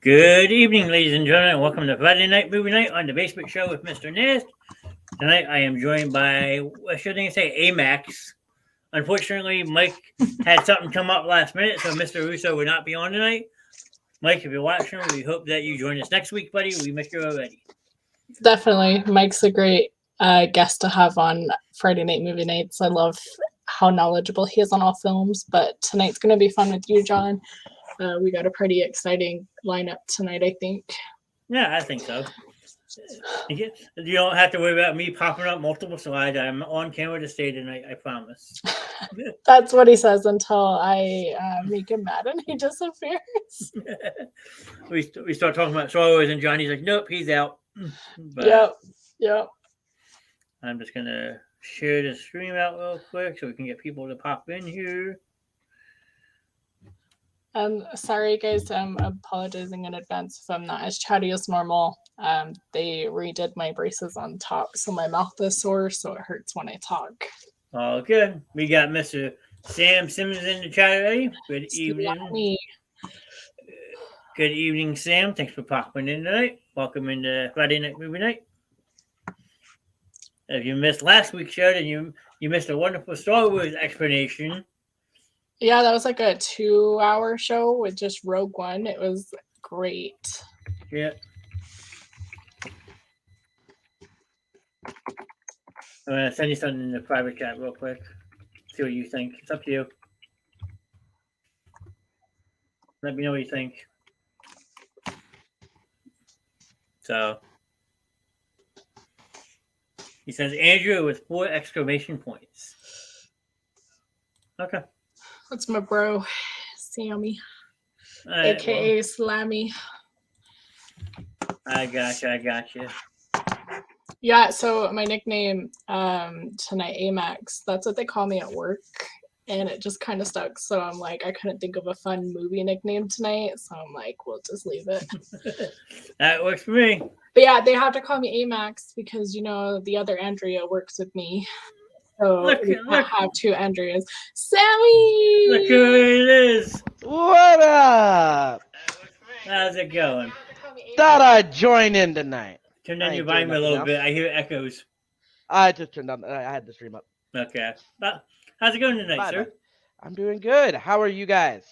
Good evening, ladies and gentlemen, and welcome to Friday Night Movie Night on the Basement Show with Mr. Nast. Tonight I am joined by, what should I say, Amax. Unfortunately, Mike had something come up last minute, so Mr. Russo will not be on tonight. Mike, if you're watching, we hope that you join us next week, buddy. We miss you already. Definitely. Mike's a great guest to have on Friday Night Movie Nights. I love how knowledgeable he is on all films, but tonight's going to be fun with you, John. We got a pretty exciting lineup tonight, I think. Yeah, I think so. You don't have to worry about me popping up multiple slides. I'm on camera to stay tonight, I promise. That's what he says until I make him mad and he disappears. we start talking about Star Wars and Johnny's like, nope, he's out. But yep. I'm just going to share the stream out real quick so we can get people to pop in here. Sorry, guys. I'm apologizing in advance if I'm not as chatty as normal. They redid my braces on top, so my mouth is sore, so it hurts when I talk. All good. We got Mr. Sam Simmons in the chat already. Good evening. Good evening, Sam. Thanks for popping in tonight. Welcome into Friday Night Movie Night. If you missed last week's show, then you missed a wonderful Star Wars explanation. Yeah, that was like a 2-hour show with just Rogue One. It was great. Yeah. I'm going to send you something in the private chat real quick. See what you think. It's up to you. Let me know what you think. So, he says Andrew with 4 exclamation points. Okay. That's my bro, Sammy, right, aka Slammy. I gotcha. Yeah, so my nickname tonight, Amax, that's what they call me at work. And it just kind of stuck. So I'm like, I couldn't think of a fun movie nickname tonight. So I'm like, we'll just leave it. That works for me. But yeah, they have to call me Amax because, the other Andrea works with me. So we can't have 2 Andreas. Sammy! Look who it is. What up? How's it going? Thought I'd join in tonight. Turn down your volume a little bit. I hear echoes. I just turned on. I had the stream up. Okay. Well, how's it going tonight, sir? I'm doing good. How are you guys?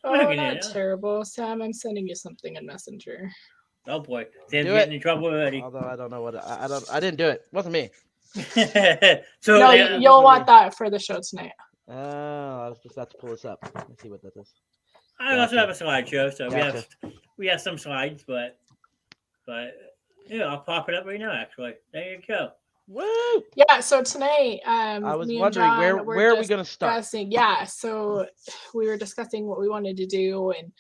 Oh, not terrible. Sam, I'm sending you something in Messenger. Oh boy, Sam's getting in trouble already. Although I don't know what I didn't do it. It wasn't me. So no, you'll want that for the show tonight. Oh, I'll just have to pull this up. Let's see what that is. I also have a slideshow, so we have some slides, but yeah, I'll pop it up right now. Actually, there you go. Woo! Yeah, so tonight, I was wondering where are we gonna start? Yeah, so we were discussing what we wanted to do, and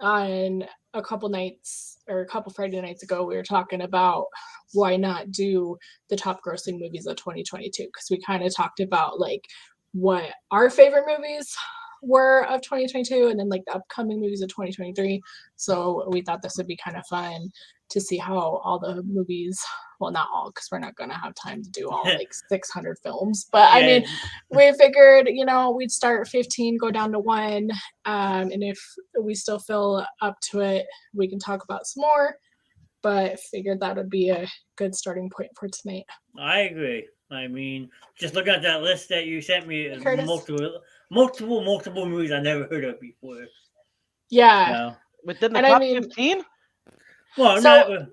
on a couple Friday nights ago, we were talking about why not do the top grossing movies of 2022, because we kind of talked about like what our favorite movies were of 2022 and then like the upcoming movies of 2023. So we thought this would be kind of fun to see how all the movies, well, not all, because we're not going to have time to do all like 600 films, but I mean, we figured, we'd start 15, go down to 1, and if we still feel up to it, we can talk about some more, but figured that would be a good starting point for tonight. I agree. I mean, just looking at that list that you sent me, multiple movies I never heard of before. Yeah. Within the top 15? Well, the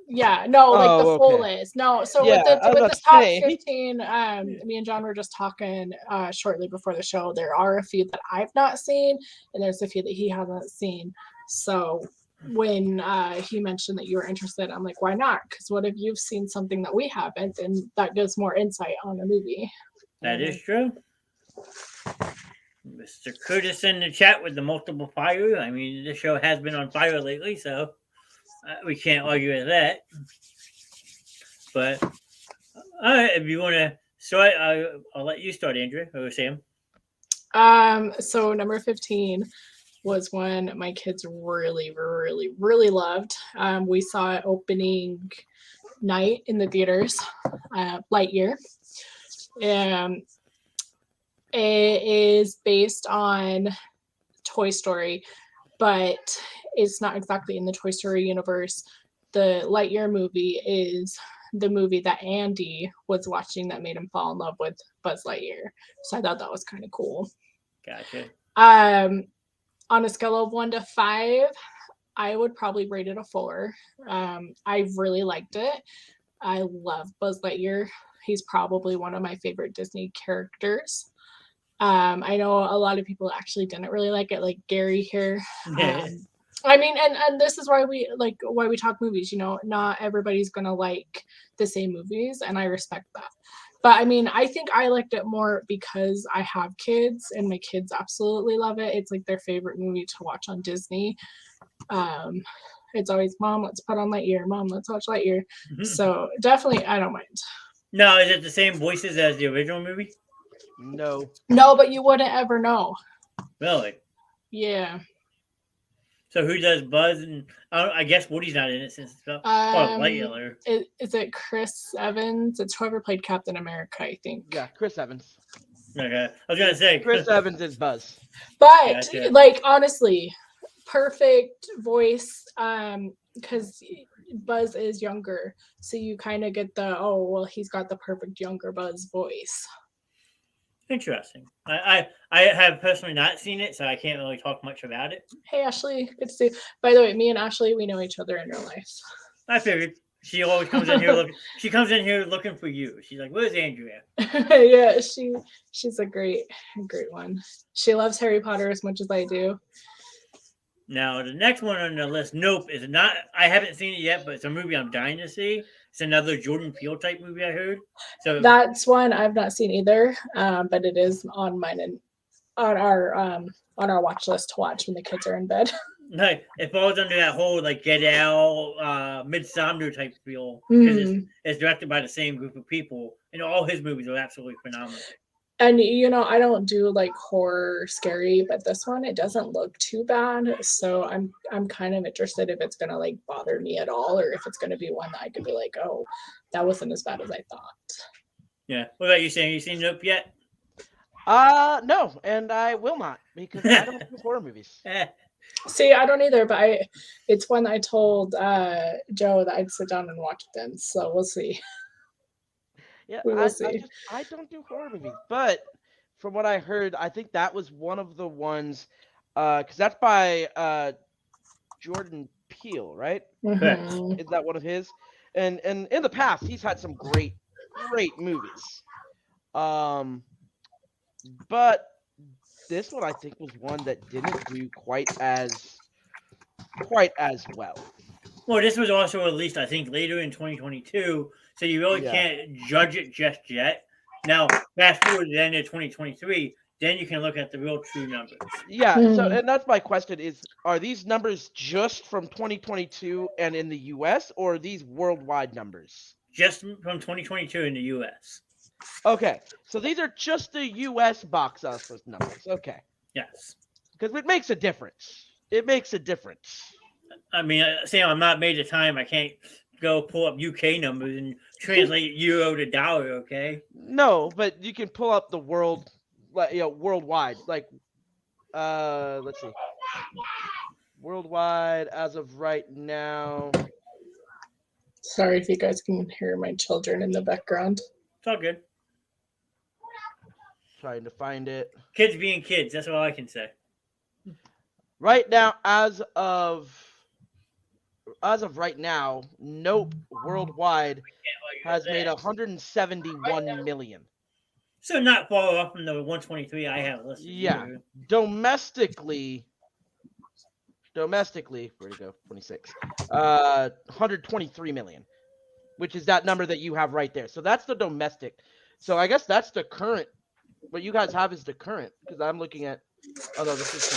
full list. No, so with the top 15, me and John were just talking shortly before the show. There are a few that I've not seen, and there's a few that he hasn't seen. So when he mentioned that you were interested, I'm like, why not? Because what if you've seen something that we haven't, and that gives more insight on the movie. That is true. Mr. Curtis in the chat with the multiple fire. I mean, this show has been on fire lately, so we can't argue with that. But all right, if you want to start, I'll let you start, Andrew or Sam. So number 15 was one my kids really, really, really loved. We saw it opening night in the theaters, Lightyear. It is based on Toy Story, but it's not exactly in the Toy Story universe. The Lightyear movie is the movie that Andy was watching that made him fall in love with Buzz Lightyear. So I thought that was kind of cool. Gotcha. On a scale of 1 to 5, I would probably rate it a 4. I really liked it. I love Buzz Lightyear. He's probably one of my favorite Disney characters. I know a lot of people actually didn't really like it, like Gary here. I mean, and this is why we talk movies. You know, not everybody's gonna like the same movies, and I respect that. But I mean, I think I liked it more because I have kids, and my kids absolutely love it. It's like their favorite movie to watch on Disney. It's always, Mom, let's put on Lightyear. Mom, let's watch Lightyear. So definitely, I don't mind. Now, is it the same voices as the original movie? No. No, but you wouldn't ever know. Really? Yeah. So who does Buzz? And I guess Woody's not in it since it's about Lightyear. Is it Chris Evans? It's whoever played Captain America, I think. Yeah, Chris Evans. Okay, I was gonna say Chris Evans is Buzz. But Gotcha. like honestly, perfect voice. Because Buzz is younger, so you kind of get he's got the perfect younger Buzz voice. Interesting. I have personally not seen it, so I can't really talk much about it. Hey Ashley, good to see you. By the way, me and Ashley, we know each other in real life. I figured she always comes in here looking. She comes in here looking for you. She's like, "Where's Andrea?" Yeah, she's a great one. She loves Harry Potter as much as I do. Now the next one on the list, Nope, is not. I haven't seen it yet, but it's a movie I'm dying to see. It's another Jordan Peele type movie I heard. So that's one I've not seen either, but it is on mine and on our watch list to watch when the kids are in bed. like it falls under that whole like Get Out, Midsommar type feel because it's directed by the same group of people, and all his movies are absolutely phenomenal. And you know, I don't do like horror scary, but this one it doesn't look too bad. So I'm kind of interested if it's gonna like bother me at all, or if it's gonna be one that I could be like, oh, that wasn't as bad as I thought. Yeah. What about you, Sam? You seen Nope yet? No, and I will not because I don't do horror movies. See, I don't either, but it's one I told Joe that I'd sit down and watch it then. So we'll see. Yeah, We will see. I don't do horror movies, but from what I heard, I think that was one of the ones, because that's by Jordan Peele, right? Mhm. Is that one of his? And in the past, he's had some great movies. But this one I think was one that didn't do quite as well. Well, this was also released, I think, later in 2022, so you really can't judge it just yet. Now, fast forward to the end of 2023, then you can look at the real true numbers. Yeah, so and that's my question is, are these numbers just from 2022 and in the US, or are these worldwide numbers? Just from 2022 in the US. Okay, so these are just the US box office numbers. Okay. Yes. Because it makes a difference. It makes a difference. I mean, Sam, I'm not made of time. I can't go pull up UK numbers and translate euro to dollar, okay? No, but you can pull up the world, worldwide. Like, let's see. Worldwide, as of right now. Sorry if you guys can hear my children in the background. It's all good. Trying to find it. Kids being kids, that's all I can say. Right now, as of right now, Nope worldwide has made 171 million. So not far off from the 123 I have listed. Yeah. Domestically, where'd it go? 26. 123 million, which is that number that you have right there. So that's the domestic. So I guess that's the current. What you guys have is the current, because I'm looking at. Oh no, this is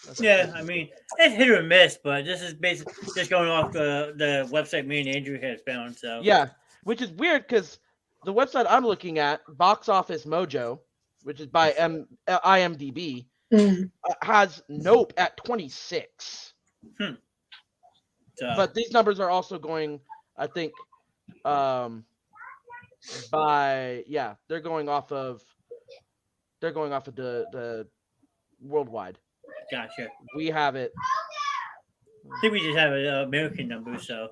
2022. Yeah, I mean, it's hit or miss, but this is basically just going off the website me and Andrew has found. So yeah, which is weird because the website I'm looking at, Box Office Mojo, which is by IMDb, has Nope at 26. So, but these numbers are also going, I think, they're going off of the worldwide. Gotcha. We have it I think we just have an American number, so.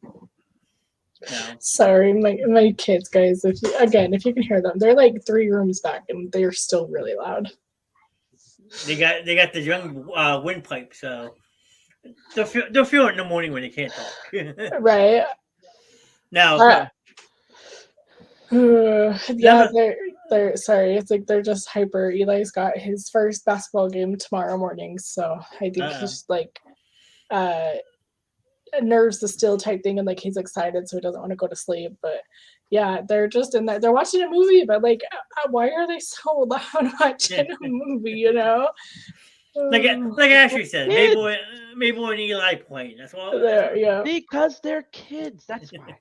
No. Sorry, my kids, guys. If you can hear them, they're like 3 rooms back, and they're still really loud. They got the young windpipe, so they'll feel it in the morning when they can't talk. Right? Now, Yeah, they're sorry. It's like they're just hyper. Eli's got his first basketball game tomorrow morning, so I think he's like nerves the still type thing, and like he's excited, so he doesn't want to go to sleep. But yeah, they're just in that. They're watching a movie, but like, why are they so loud watching a movie? You know? like Ashley said, Mabel and Eli playing. That's all. Yeah. Because they're kids. That's why.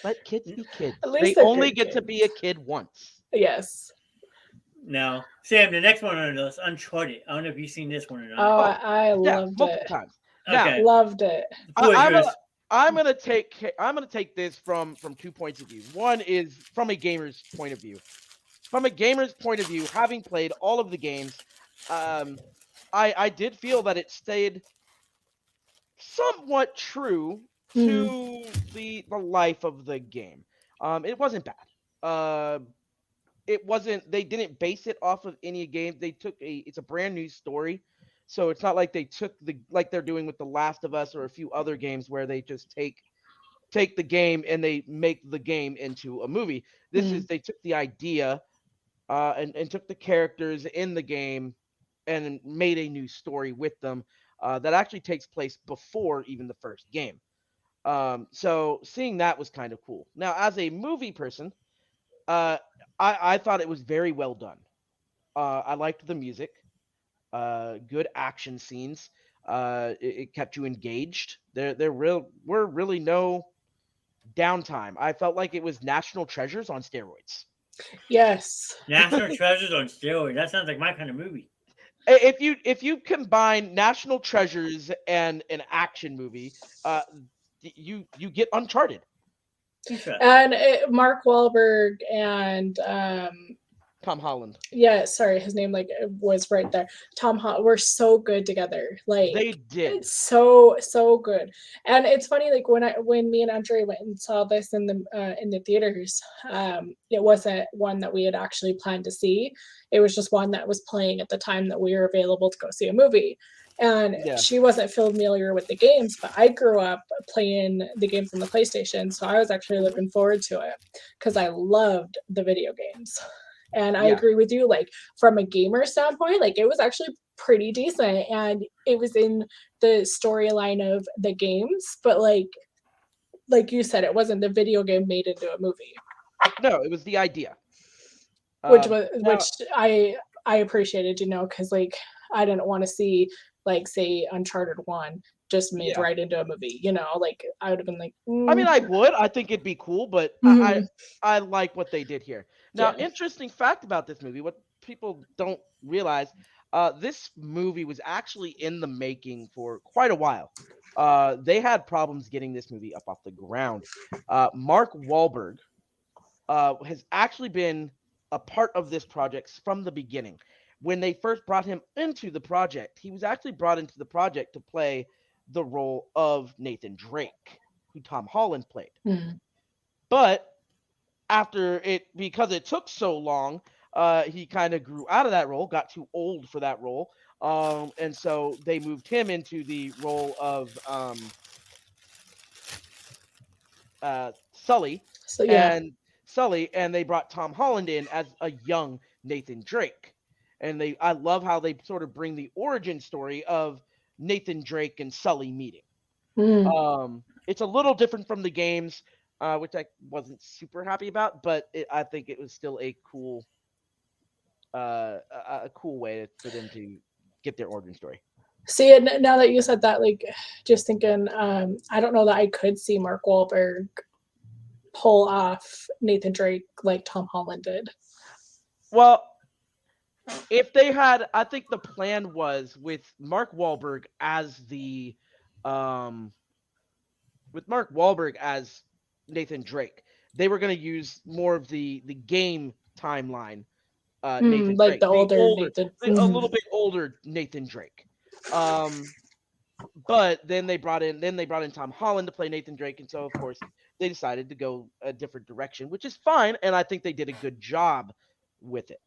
Let kids be kids. At least They they're only good get to be a kid once. Yes. Now, Sam, the next one on the list, Uncharted. I don't know if you've seen this one or not. Oh, I Yeah, loved multiple it. times. Okay. Now, Loved it. I'm gonna take this from 2 points of view. One is from a gamer's point of view. From a gamer's point of view, having played all of the games, I did feel that it stayed somewhat true to the life of the game. It wasn't bad. It wasn't. They didn't base it off of any game. They took it's a brand new story. So it's not like they took like they're doing with The Last of Us or a few other games where they just take the game and they make the game into a movie. This is they took the idea and took the characters in the game and made a new story with them that actually takes place before even the first game. So seeing that was kind of cool. Now, as a movie person, I thought it was very well done. I liked the music. Good action scenes. It kept you engaged. There were really no downtime. I felt like it was National Treasures on steroids. Yes. National Treasures on steroids. That sounds like my kind of movie. If you combine National Treasures and an action movie, you get Uncharted. And Mark Wahlberg and Tom Holland. Yeah, sorry, his name like was right there. Tom Holland were so good together. Like They did. It's so good. And it's funny, like when me and Andre went and saw this in the theaters, it wasn't one that we had actually planned to see. It was just one that was playing at the time that we were available to go see a movie. And she wasn't familiar with the games, but I grew up playing the games on the PlayStation, so I was actually looking forward to it because I loved the video games. And I agree with you, like from a gamer standpoint, like it was actually pretty decent and it was in the storyline of the games, but like you said, it wasn't the video game made into a movie. No, it was the idea. Which I appreciated, because like I didn't want to see like say Uncharted 1 just made right into a movie, like I would have been like I mean, I would. I think it'd be cool, but I like what they did here. Now, interesting fact about this movie, what people don't realize, this movie was actually in the making for quite a while. They had problems getting this movie up off the ground. Mark Wahlberg has actually been a part of this project from the beginning. When they first brought him into the project, he was actually brought into the project to play the role of Nathan Drake, who Tom Holland played. But because it took so long, he kind of grew out of that role, got too old for that role. And so they moved him into the role of Sully. And they brought Tom Holland in as a young Nathan Drake. And I love how they sort of bring the origin story of Nathan Drake and Sully meeting. It's a little different from the games, which I wasn't super happy about, but I think it was still a cool way for them to get their origin story. See, and now that you said that, like, just thinking, I don't know that I could see Mark Wahlberg pull off Nathan Drake like Tom Holland did. Well, if they had, I think the plan was with Mark Wahlberg as Nathan Drake, they were going to use more of the game timeline. Nathan like Drake, Nathan. A little bit older Nathan Drake. But then they brought in Tom Holland to play Nathan Drake, and so of course they decided to go a different direction, which is fine, and I think they did a good job with it.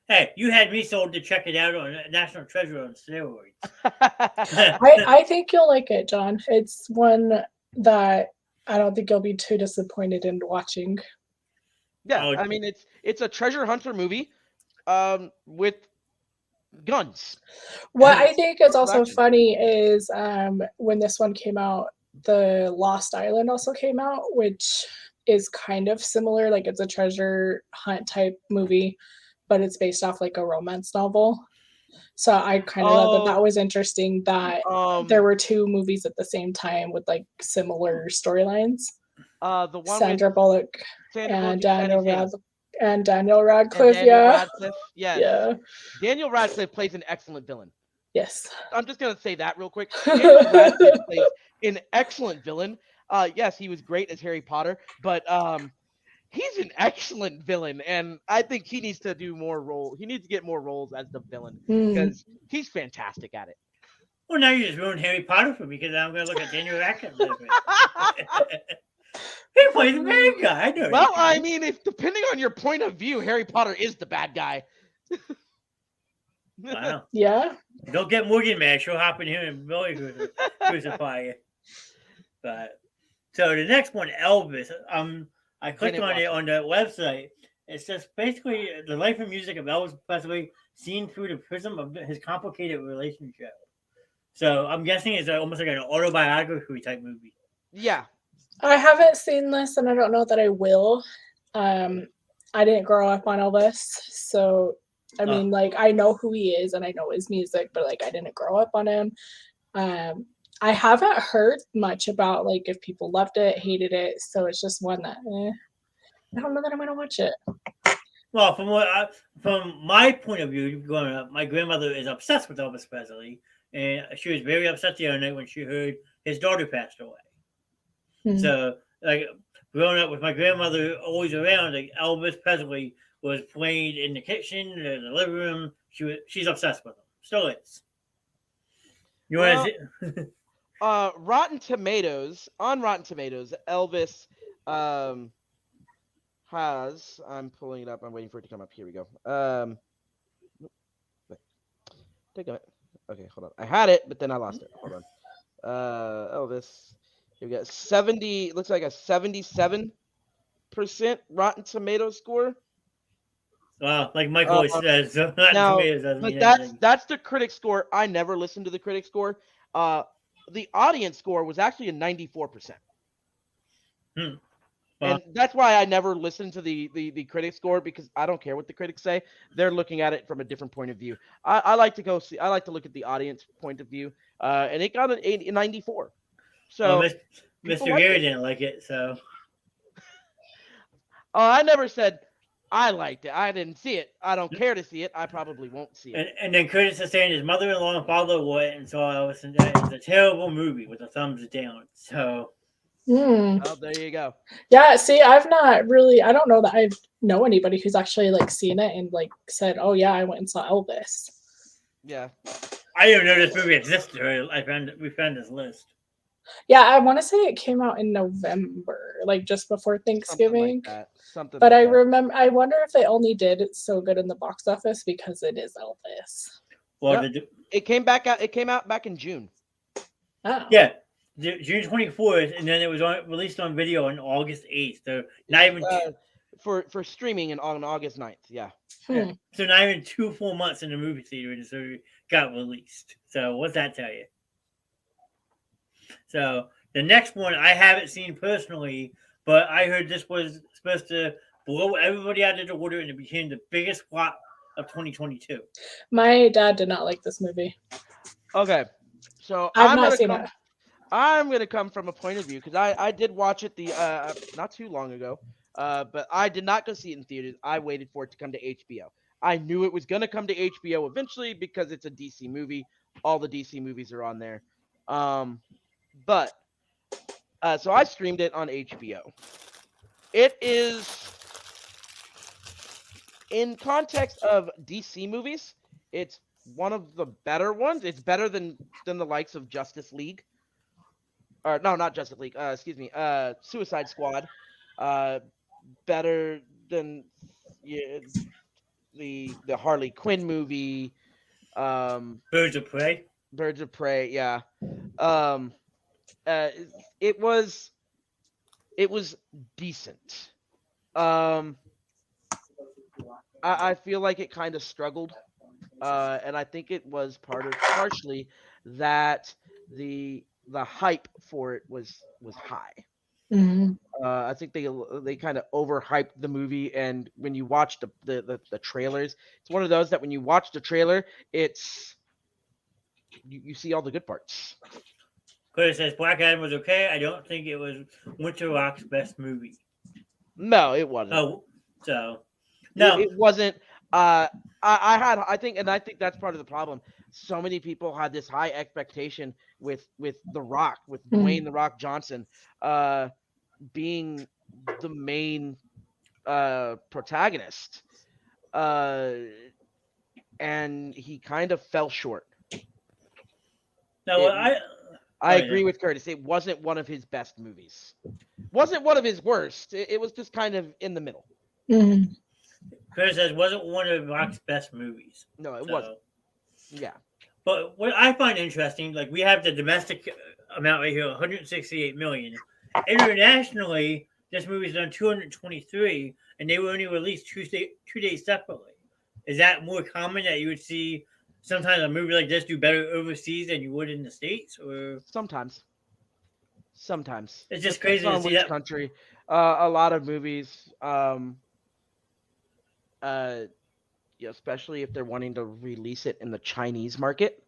Hey, you had me sold to check it out on National Treasure on steroids. I think you'll like it, John. It's one that I don't think you'll be too disappointed in watching. Yeah, Oh. I mean it's a treasure hunter movie, with guns. What I think is also action. funny is when this one came out, the Lost Island also came out, which is kind of similar. Like it's a treasure hunt type movie, but it's based off like a romance novel. So I kind of thought that was interesting that there were two movies at the same time with like similar storylines. The one Sandra Bullock Sandra and Bullock Daniel Radcliffe. and Daniel Yeah. Radcliffe. Yes. Yeah. Daniel Radcliffe plays an excellent villain. Yes. I'm just gonna say that real quick. Daniel Radcliffe plays an excellent villain. Yes, he was great as Harry Potter, but he's an excellent villain, and I think he needs to do more role. He needs to get more roles as the villain because he's fantastic at it. Well, now you just ruined Harry Potter for me because I'm going to look at Daniel Radcliffe. He plays the bad guy. I know. Well, I mean, if depending on your point of view, Harry Potter is the bad guy. Wow. Yeah. Don't get Morgan mad. She'll hop in here and really crucify you. But so the next one, Elvis. I clicked on it on the website. It's just basically the life and music of Elvis Presley seen through the prism of his complicated relationship. So I'm guessing it's almost like an autobiography type movie. Yeah. I haven't seen this, and I don't know that I will. I didn't grow up on Elvis, so I mean, like I know who he is and I know his music, but like I didn't grow up on him. I haven't heard much about like if people loved it, hated it, so it's just one that I don't know that I'm gonna watch it. Well, from my point of view, growing up, my grandmother is obsessed with Elvis Presley, and she was very upset the other night when she heard his daughter passed away. Mhm. So, like growing up with my grandmother always around, like Elvis Presley was playing in the kitchen, the living room. She's obsessed with him. Still is. You want to? Rotten Tomatoes, Elvis has. I'm pulling it up. I'm waiting for it to come up. Here we go. Take a minute. Okay, hold on. I had it, but then I lost it. Hold on. Elvis. Here we go. 70. Looks like a 77% Rotten Tomatoes score. Well, like Michael always says, now, but that's the critic score. I never listened to the critic score. The audience score was actually a 94%. Well, and that's why I never listened to the critic score, because I don't care what the critics say. They're looking at it from a different point of view. I like to look at the audience point of view, and it got a 94. So Mr. Gary didn't like it, so. I never said I liked it. I didn't see it. I don't care to see it. I probably won't see it. And then Curtis is saying his mother-in-law and father went and saw Elvis, and it's a terrible movie with a thumbs down. So. Oh, there you go. Yeah, see, I don't know that I know anybody who's actually like seen it and like said, "Oh yeah, I went and saw Elvis." Yeah. I didn't know this movie existed. We found this list. Yeah, I want to say it came out in November, like just before Thanksgiving. Something but like I wonder if it only did so good in the box office because it is Elvis. Well, it came out back in June. Oh. Yeah, June 24th, and then it was released on video on August 8th. So not even for streaming on August 9th. Yeah. Yeah. So not even 2 full months in the movie theater, so it got released. So what's that tell you? So the next one I haven't seen personally, but I heard this was supposed to blow everybody out of the water and it became the biggest flop of 2022. My dad did not like this movie. Okay, so I've not seen it. I'm gonna come from a point of view because I did watch it not too long ago, but I did not go see it in theaters. I waited for it to come to HBO. I knew it was gonna come to HBO eventually because it's a DC movie. All the DC movies are on there. But so I streamed it on HBO. It is, in context of DC movies, it's one of the better ones. It's better than the likes of Justice League. Or no, not Justice League. Excuse me. Suicide Squad. Better than yeah, the Harley Quinn movie. Birds of Prey. Birds of Prey. Yeah. Um, uh, it was decent. Um, I feel like it kind of struggled, and I think it was partially that the hype for it was high. Mhm. I think they kind of overhyped the movie, and when you watch the trailers, it's one of those that when you watch the trailer, it's you see all the good parts. Curtis says Black Adam was okay. I don't think it was Winter Rock's best movie. No, it wasn't. Oh, so no. It wasn't. I think that's part of the problem. So many people had this high expectation with The Rock, with Dwayne The Rock Johnson, being the main protagonist, and he kind of fell short. No, I agree with Curtis. It wasn't one of his best movies. Wasn't one of his worst. It was just kind of in the middle. Mhm. Curtis says wasn't one of Rock's best movies. No, it So, wasn't. Yeah. But what I find interesting, like we have the domestic amount right here, 168 million. Internationally, this movie's done 223, and they were only released 2 days separately. Is that more common that you would see sometimes a movie like this do better overseas than you would in the States, or Sometimes. it's just Depends crazy to on see which that? country. A lot of movies, especially if they're wanting to release it in the Chinese market.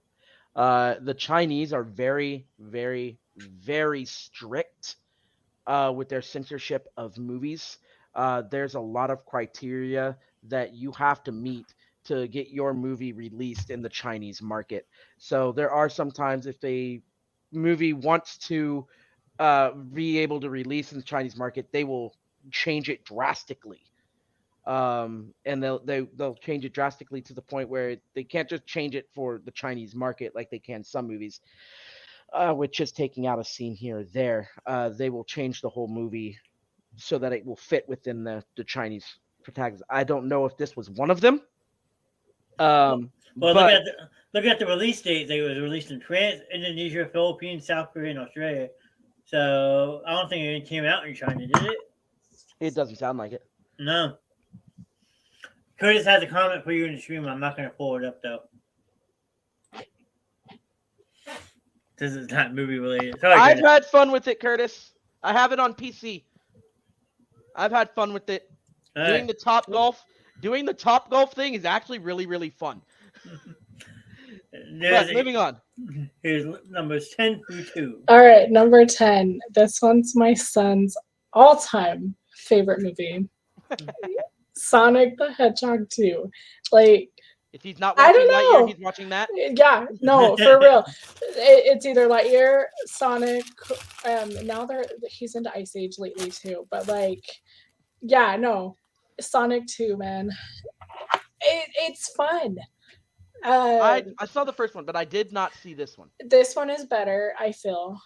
The Chinese are very, very, very strict with their censorship of movies. There's a lot of criteria that you have to meet to get your movie released in the Chinese market. So there are sometimes if a movie wants to be able to release in the Chinese market, they will change it drastically. And they'll change it drastically to the point where they can't just change it for the Chinese market like they can some movies, with just taking out a scene here or there. They will change the whole movie so that it will fit within the Chinese protagonist. I don't know if this was one of them. Well, But look at the release date. They was released in France, Indonesia, Philippines, South Korea, and Australia. So I don't think it came out in China, did it? it doesn't sound like it. No. Curtis has a comment for you in the stream. I'm not going to pull it up though. This is not movie related. Sorry, I've Curtis. had fun with it, Curtis. I have it on PC. I've had fun with it. All Doing right. the Top Golf. Doing the Top Golf thing is actually really, really fun. But moving on. Here's numbers 10 through 2. All right, number 10. This one's my son's all-time favorite movie. Sonic the Hedgehog 2. Like, If he's not I watching don't Lightyear, know. he's watching that. Yeah, no, for real. It's either Lightyear, Sonic. Now he's into Ice Age lately too. But like, yeah, no, Sonic 2, man. It's fun. I saw the first one, but I did not see this one. This one is better, I feel.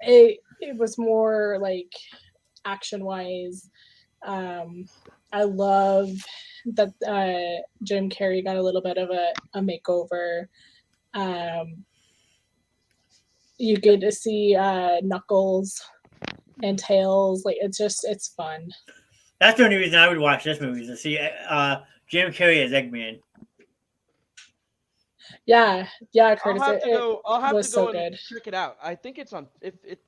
It was more like action wise. I love that Jim Carrey got a little bit of a makeover. You get to see Knuckles and Tails. Like it's fun. That's the only reason I would watch this movie is to see Jim Carrey as Eggman. Yeah, Curtis. I'll have was to go so and good. check it out. I think it's on. If it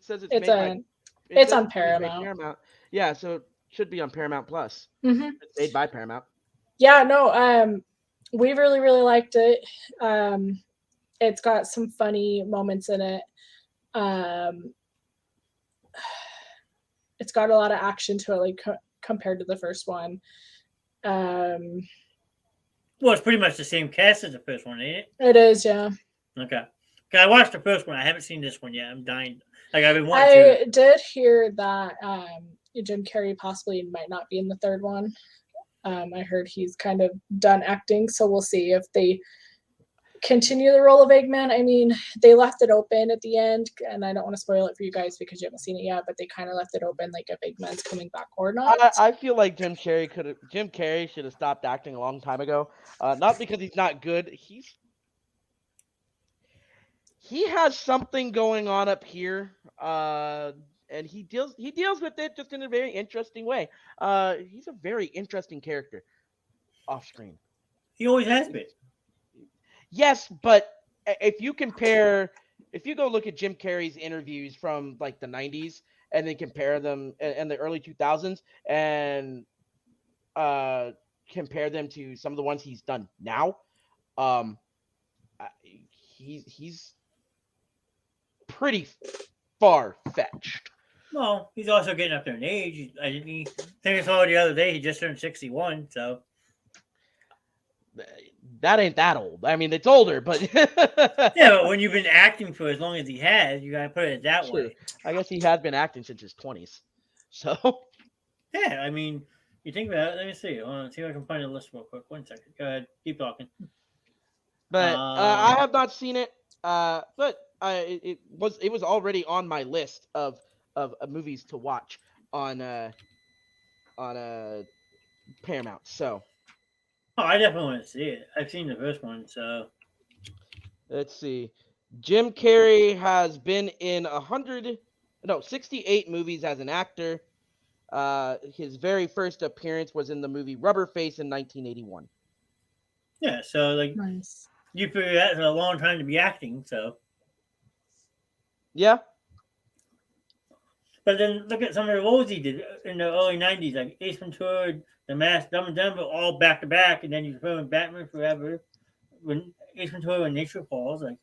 says it's It's made by, on. it It's says on it's made by Paramount. Paramount. Yeah, so it should be on Paramount Plus. Mm-hmm. It's made by Paramount. Yeah, no. We really, really liked it. It's got some funny moments in it. It's got a lot of action to it, like compared to the first one. Well, it's pretty much the same cast as the first one, ain't it? It is, yeah. Okay. I watched the first one. I haven't seen this one yet. I'm dying. Like I've been wanting I to. did hear that Jim Carrey possibly might not be in the third one. I heard he's kind of done acting, so we'll see if they continue the role of Eggman. I mean, they left it open at the end, and I don't want to spoil it for you guys because you haven't seen it yet, but they kind of left it open, like if Eggman's coming back or not. I feel like Jim Carrey should have stopped acting a long time ago. Not because he's not good. He has something going on up here. And he deals with it just in a very interesting way. He's a very interesting character off screen. He always has been. Yes, but if you go look at Jim Carrey's interviews from like the 90s and then compare them in the early 2000s and compare them to some of the ones he's done now, he's pretty far-fetched. Well, he's also getting up there in age. I think I saw the other day he just turned 61, so. That ain't that old. I mean, it's older, but Yeah, but when you've been acting for as long as he has, you gotta put it that way. I guess he has been acting since his 20s. So yeah, I mean, you think about it. Let me see. See if I can find a list real quick. 1 second. Go ahead. Keep talking. But I have not seen it. But it was already on my list of movies to watch on Paramount. So. Oh, I definitely want to see it. I've seen the first one, so. Let's see. Jim Carrey has been in 68 movies as an actor. His very first appearance was in the movie Rubber Face in 1981. Yeah, so like Nice. you figure that's a long time to be acting, so. Yeah. But then look at some of the roles he did in the early 90s, like Ace Ventura, The Mask, Dumb and Dumber, all back to back, and then you throw in Batman Forever, when Ace Ventura and Nature Falls, like.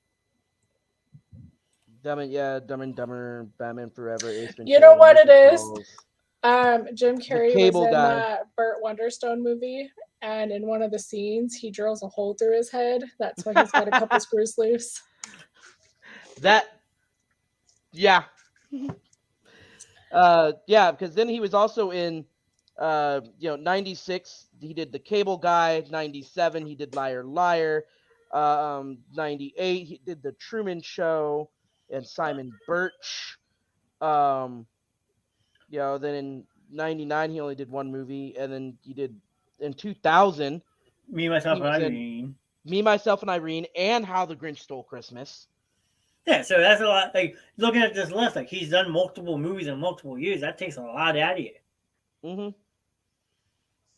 Dumb and Dumber, Batman Forever, Ace Ventura. You know what it is? Falls. Jim Carrey was Cable in Guy. that Burt Wonderstone movie, and in one of the scenes, he drills a hole through his head. That's why he's got a couple screws loose. Yeah. Yeah, because then he was also in, 96, he did The Cable Guy. 97, he did Liar Liar. 98, he did The Truman Show and Simon Birch. Then in 99, he only did one movie, and then he did in 2000. Me, Myself, He and was in- Irene. Me, Myself, and Irene, and How the Grinch Stole Christmas. Yeah, so that's a lot. Like looking at this list, like he's done multiple movies in multiple years. That takes a lot out of you. Mm-hmm.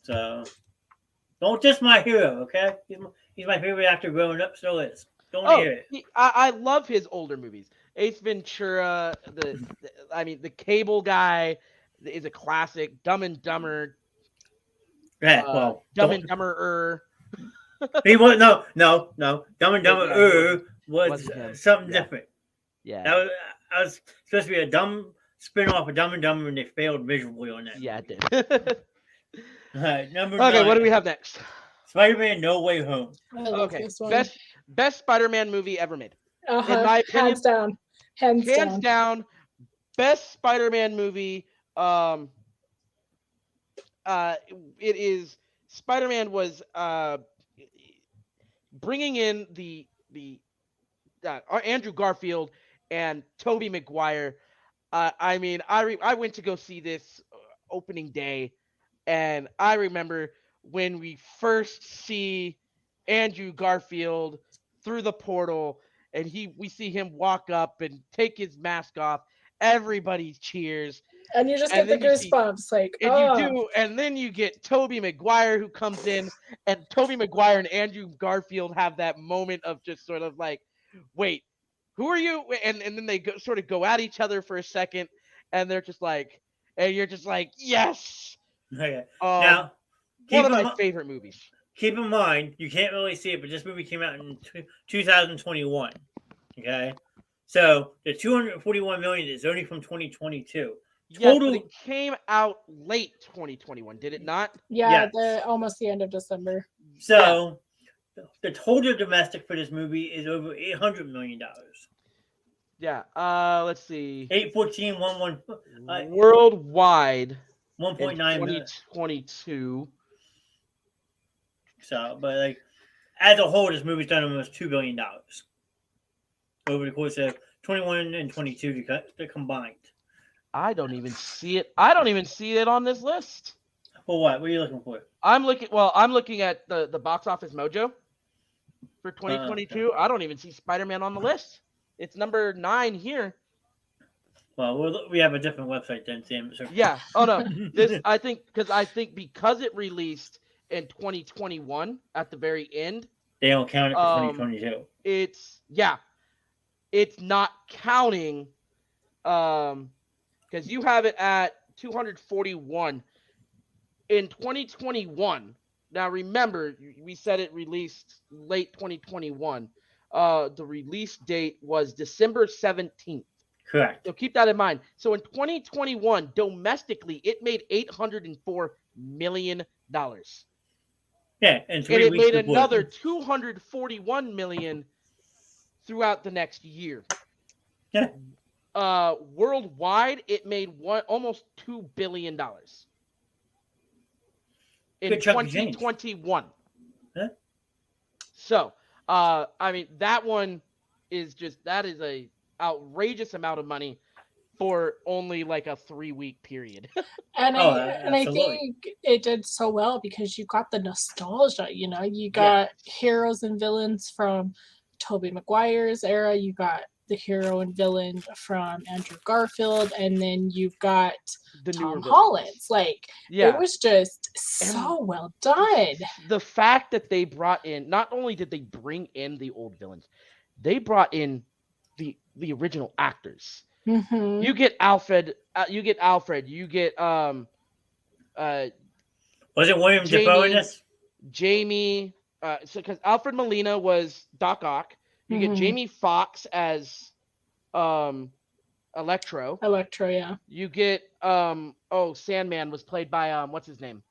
So don't diss my hero, okay? He's my favorite actor growing up. Still is. Don't want to hear it. I love his older movies. Ace Ventura, the Cable Guy is a classic. Dumb and Dumber. Yeah, well, Dumb and Dumber. he was no. Dumb and Dumber was Wasn't him. something Yeah. different. Yeah. That was supposed to be a dumb spin-off of Dumb and Dumber, and they failed miserably on that. Yeah, it did. All right, number Okay, 9. what do we have next? Spider-Man: No Way Home. I love Okay, this one. best Spider-Man movie ever made. Uh-huh. in my opinion, hands down. Hands down, best Spider-Man movie. It is Spider-Man was bringing in the Andrew Garfield and Tobey Maguire. I mean, I went to go see this opening day, and I remember when we first see Andrew Garfield through the portal, and we see him walk up and take his mask off. Everybody cheers. And you just get the goosebumps, And then you get Tobey Maguire who comes in, and Tobey Maguire and Andrew Garfield have that moment of just sort of like, wait, who are you? And then they sort of go at each other for a second, and they're just like, and you're just like, yes. Okay. Now, one of my favorite movies. Keep in mind, you can't really see it, but this movie came out in 2021. Okay, so the 241 million is only from 2022. Yes, but it came out late 2021, did it not? Yeah, almost the end of December. So the total domestic for this movie is over $800 million. Yeah. Let's see. 814 worldwide 1.9 2022. So, but like as a whole, this movie's done almost $2 billion over the course of 21 and 22 to combined. I don't even see it. I don't even see it on this list. Well, what? What are you looking for? I'm looking at the box office mojo for 2022. I don't even see Spider-Man on the list. It's number 9 here. Well, we have a different website then, Sam. So. Yeah. Oh no. This I think because it released in 2021 at the very end. They don't count it for 2022. It's not counting because you have it at 241 in 2021. Now remember, we said it released late 2021. The release date was December 17th. Correct. So keep that in mind. So in 2021, domestically, it made $804 million. Yeah, and it made another $241 million throughout the next year. Yeah. Worldwide, it made almost $2 billion in Good chunk of change. 2021. Huh? So, I mean, that is a outrageous amount of money for only like a 3-week period. And I absolutely. think it did so well because you got the nostalgia, you got heroes and villains from Tobey Maguire's era, you got the hero and villain from Andrew Garfield, and then you've got The Tom newer Holland's. Yeah. It was just so well done. The fact that they brought in, not only did they bring in the old villains, they brought in the original actors. Mm-hmm. You get Alfred. You get Was it William Dafoe in this? Jamie. So because Alfred Molina was Doc Ock, you get Jamie Foxx as Electro. Electro, yeah. You get Sandman was played by what's his name?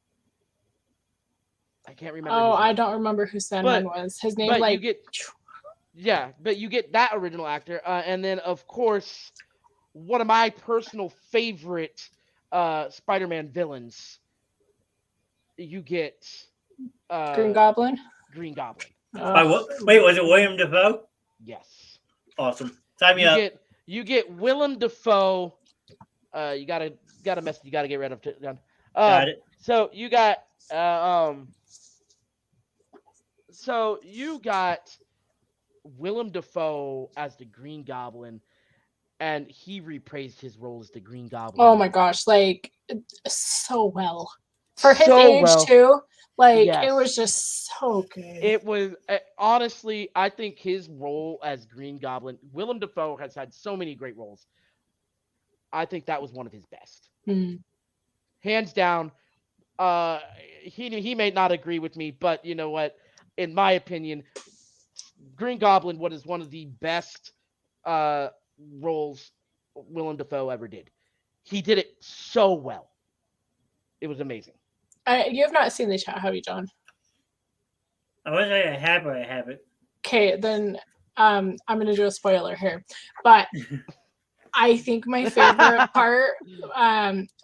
I can't remember. Oh, I don't remember who Sandman was. His name, but you get that original actor, and then of course, one of my personal favorite Spider-Man villains. You get Green Goblin. Green Goblin. Wait, was it William Dafoe? Yes. Awesome. Sign me up. You get Willem Dafoe. You gotta get rid of John. Got it. So you got Willem Dafoe as the Green Goblin, and he reprised his role as the Green Goblin. Oh my gosh, so well. For his age too. It was just so good. It was honestly, I think his role as Green Goblin, Willem Dafoe has had so many great roles. I think that was one of his best. Mm. Hands down. He may not agree with me, but you know what? In my opinion, Green Goblin was one of the best roles Willem Dafoe ever did. He did it so well. It was amazing. You have not seen the chat, have you, John? I was say I have, but I haven't. Okay, then I'm going to do a spoiler here. But I think my favorite part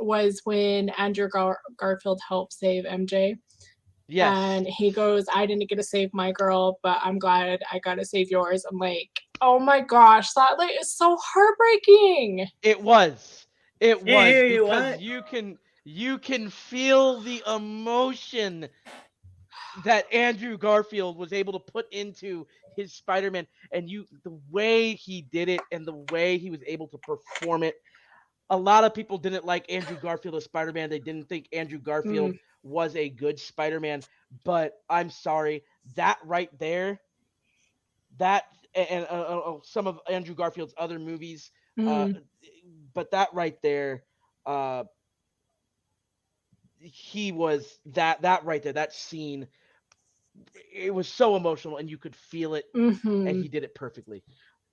was when Andrew Garfield helped save MJ. Yes. And he goes, I didn't get to save my girl, but I'm glad I got to save yours. I'm like, oh my gosh, that is so heartbreaking. It was. It was because you can feel the emotion that Andrew Garfield was able to put into his Spider-Man, and the way he did it and the way he was able to perform it. A lot of people didn't like Andrew Garfield as Spider-Man. They didn't think Andrew Garfield was a good Spider-Man, but I'm sorry, that right there, that and some of Andrew Garfield's other movies, but that right there, he was that right there, that scene, it was so emotional and you could feel it, and he did it perfectly.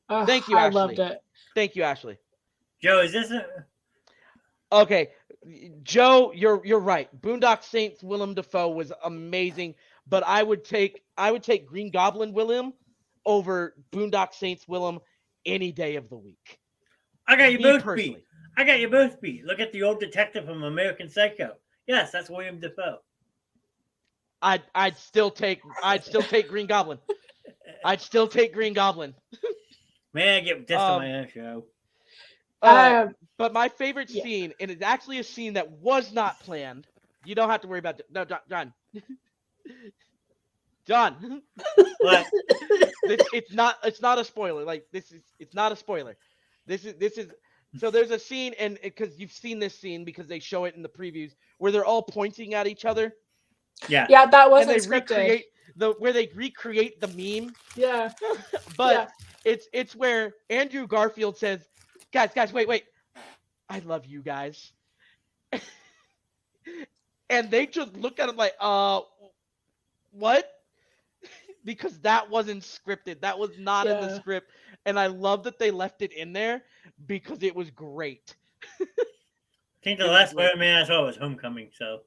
Thank you, Ashley. I loved it. Thank you, Ashley. Joe, is this Okay, Joe, you're right. Boondock Saints Willem Dafoe was amazing, but I would take Green Goblin Willem over Boondock Saints Willem any day of the week. I got you both beat. I got you both beat. Look at the old detective from American Psycho. Yes, that's William Dafoe. I'd still take Green Goblin. I'd still take Green Goblin. Man, I get this on my own show. But my favorite yeah. scene, and it's actually a scene that was not planned. You don't have to worry about it. No, John. John. What? It's not a spoiler. Like it's not a spoiler. This is so there's a scene, and because you've seen this scene because they show it in the previews where they're all pointing at each other. Yeah. Yeah, that And wasn't they scripted. recreate the meme. Yeah. But it's where Andrew Garfield says, guys, wait. I love you guys. And they just look at him like, what? Because that wasn't scripted. That was not in the script. And I love that they left it in there because it was great. I think the last Spider-Man I saw was Homecoming, so.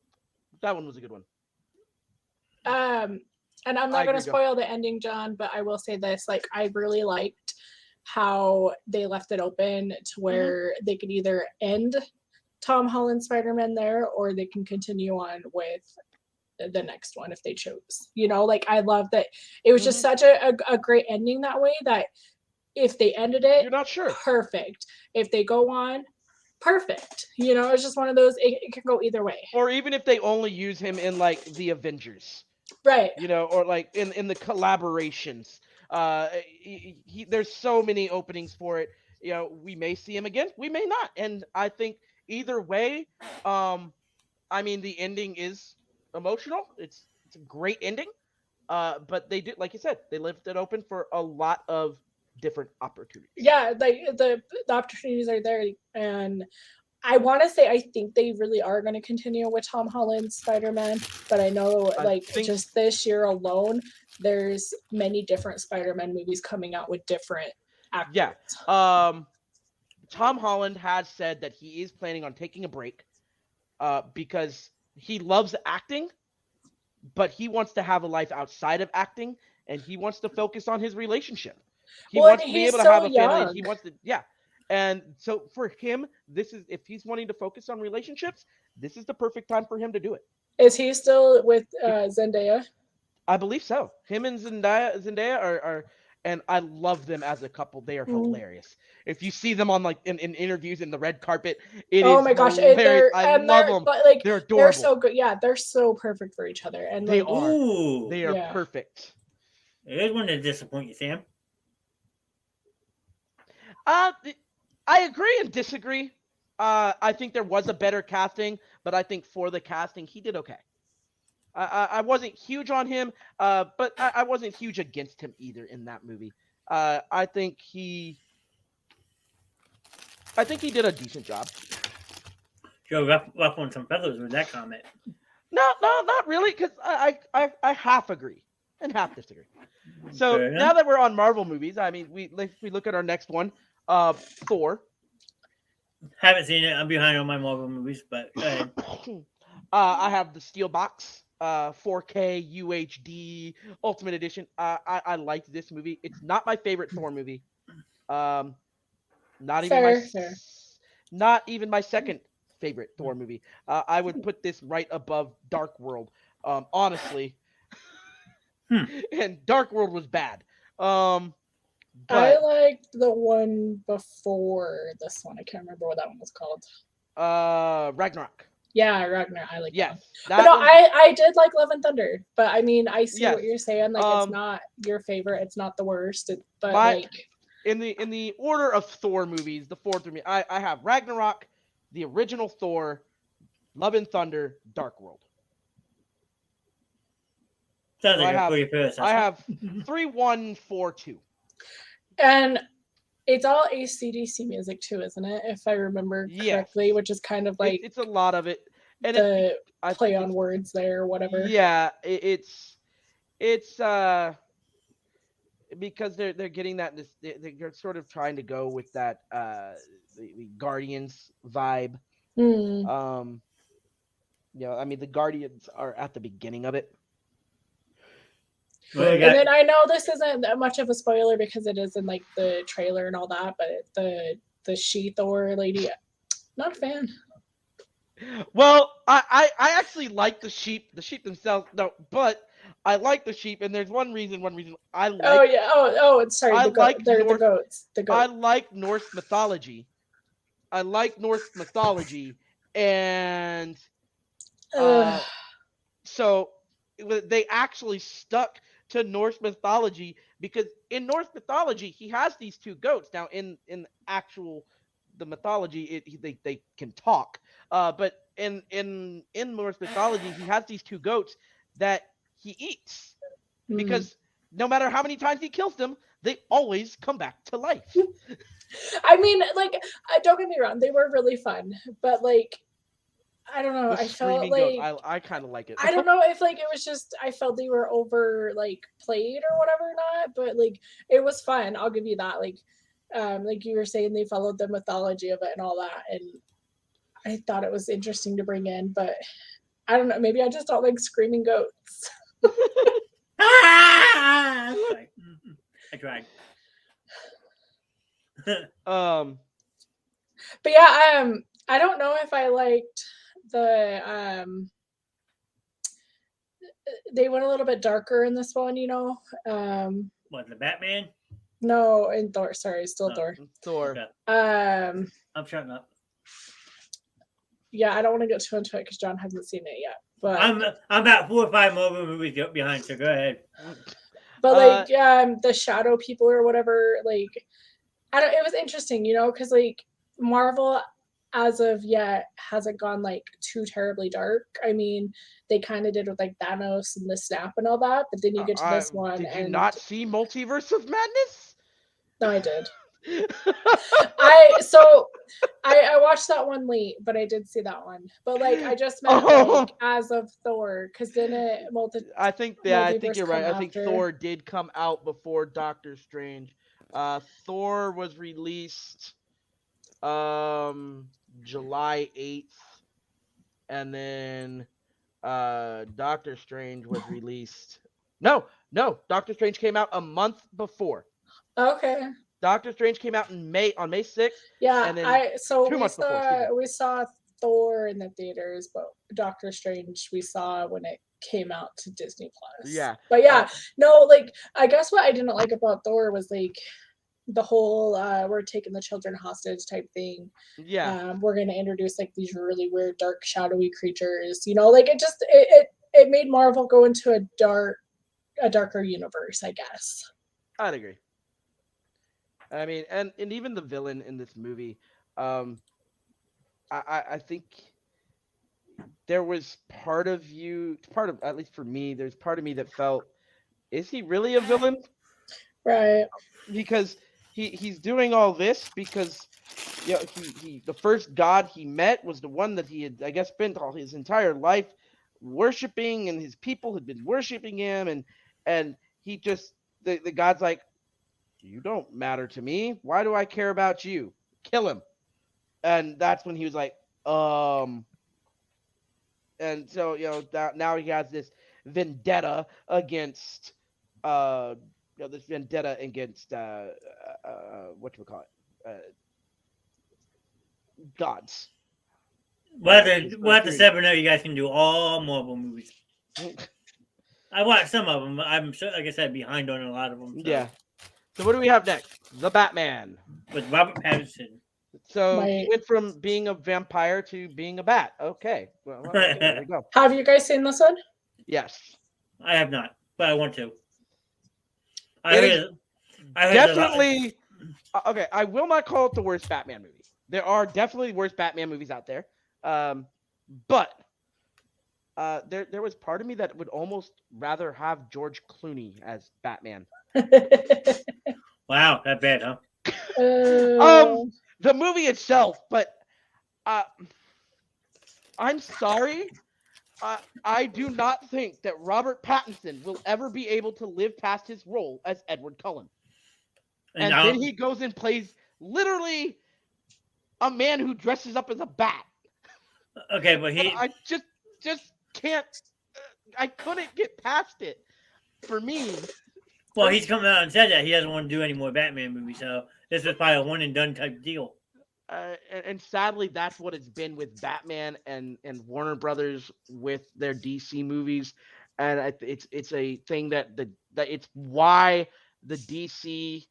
That one was a good one. And I'm not going to spoil the ending, John, but I will say this: like, I really liked how they left it open to where they could either end Tom Holland's Spider-Man there, or they can continue on with the next one if they chose. You know, like, I love that it was just such a great ending that way, that if they ended it, you're not sure. Perfect. If they go on, perfect. You know, it's just one of those, it can go either way. Or even if they only use him in like the Avengers. Right. You know, or like in the collaborations. There's so many openings for it. You know, we may see him again, we may not. And I think either way, I mean, the ending is emotional. It's a great ending. But they did, like you said, they left it open for a lot of different opportunities. Yeah, like the opportunities are there, and I want to say I think they really are going to continue with Tom Holland's Spider-Man, but I know just this year alone, there's many different Spider-Man movies coming out with different actors. Yeah. Tom Holland has said that he is planning on taking a break because he loves acting, but he wants to have a life outside of acting, and he wants to focus on his relationship. He wants to be able to have a family. He wants to, And so for him, this is, if he's wanting to focus on relationships, this is the perfect time for him to do it. Is he still with Zendaya? I believe so. Him and Zendaya are and I love them as a couple. They are hilarious. If you see them on like in interviews in the red carpet, oh my gosh, I love them. But like they're adorable. They're so good. Yeah, they're so perfect for each other. And they like, are. They are perfect. It wouldn't disappoint you, Sam. I agree and disagree. I think there was a better casting, but I think for the casting, he did okay. I wasn't huge on him, but I wasn't huge against him either in that movie. I think he did a decent job. Joe ruffling some feathers with that comment. No, not really, because I half agree and half disagree. So now that we're on Marvel movies, I mean, we look at our next one, Thor. Haven't seen it. I'm behind on my Marvel movies, but I have the Steel Box, 4K UHD Ultimate Edition. I liked this movie. It's not my favorite Thor movie. Not even my second favorite Thor movie. I would put this right above Dark World. Honestly. And Dark World was bad. I liked the one before this one. I can't remember what that one was called. Ragnarok. Yeah, Ragnarok. I like yes. That but no, I did like Love and Thunder. But I mean, I see what you're saying. Like, it's not your favorite. It's not the worst. In the order of Thor movies, the fourth movie, I have Ragnarok, the original Thor, Love and Thunder, Dark World. Sounds like I have 3, 1, 4, 2. And it's all AC/DC music too, isn't it? If I remember correctly, which is kind of like it's a lot of it. And the play on words there or whatever. Yeah, it's because they're getting that they're sort of trying to go with that the Guardians vibe. I mean, the Guardians are at the beginning of it. And then I know this isn't that much of a spoiler because it is in like the trailer and all that, but the She-Thor lady, not a fan. Well, I actually like the sheep. The sheep themselves, no, but I like the sheep, and there's one reason. I Oh like yeah. Oh, it's sorry. I The goat. like They're the Norse. goats. The I goat. like Norse mythology. I like Norse mythology, and Ugh. so they actually stuck to Norse mythology because in Norse mythology he has these two goats. Now in actual the mythology they can talk, but in Norse mythology he has these two goats that he eats Mm. because no matter how many times he kills them, they always come back to life. I mean, like, don't get me wrong. They were really fun, but like, I don't know. The I felt screaming goats, like I kind of like it. I don't know if like it was just I felt they were over like played or whatever or not, but like it was fun. I'll give you that. Like you were saying, they followed the mythology of it and all that, and I thought it was interesting to bring in. But I don't know. Maybe I just don't like screaming goats. Sorry. I tried. um, But yeah, I don't know if I liked the they went a little bit darker in this one, you know. What, the Batman? No, in Thor. Sorry, still Oh. Thor. Thor. Okay. I'm shutting up. Yeah, I don't want to get too into it because John hasn't seen it yet. But I'm about 4 or 5 more movies behind, so go ahead. like the shadow people or whatever, like I don't. It was interesting, you know, because like Marvel as of yet hasn't gone like too terribly dark. I mean, they kind of did with like Thanos and the snap and all that, but then you get to this one Did you and not see Multiverse of Madness? no, I did. I watched that one late, but I did see that one. But like I just meant like as of Thor, because then I think multiverse you're right. come I think after. Thor did come out before Doctor Strange. Thor was released July 8th, and then Doctor Strange was released. No, Doctor Strange came out a month before. Okay. Doctor Strange came out in on May 6th. Yeah, and then we months before, excuse me. we saw Thor in the theaters, but Doctor Strange we saw when it came out to Disney Plus. Yeah. But yeah, no, like I guess what I didn't like about Thor was like the whole we're taking the children hostage type thing. Yeah. We're gonna introduce like these really weird, dark, shadowy creatures. You know, like it made Marvel go into a darker universe, I guess. I'd agree. I mean, and even the villain in this movie, I think there was part of at least for me, there's part of me that felt, is he really a villain? Right. Because he's doing all this because he the first god he met was the one that he had, I guess, spent all his entire life worshiping, and his people had been worshiping him, and he just the god's like, you don't matter to me. Why do I care about you? Kill him. And that's when he was like, and so now he has this vendetta against whatchamacallit, gods. We'll have to separate out. You guys can do all Marvel movies. I watched some of them, but I'm sure, like I said, behind on a lot of them. So. Yeah. So what do we have next? The Batman. With Robert Pattinson. So he went from being a vampire to being a bat. Okay. Well, okay, there we go. Have you guys seen this one? Yes. I have not, but I want to. I heard definitely. Okay, I will not call it the worst Batman movie. There are definitely worse Batman movies out there. But there was part of me that would almost rather have George Clooney as Batman. Wow, that bad, huh? The movie itself, but I'm sorry. I do not think that Robert Pattinson will ever be able to live past his role as Edward Cullen. And then he goes and plays literally a man who dresses up as a bat. Okay, but I just can't. I couldn't get past it. For me. Well, he's come out and said that he doesn't want to do any more Batman movies, so this is probably a one and done type deal. and sadly, that's what it's been with Batman and Warner Brothers with their DC movies, and it's a thing that it's why the DC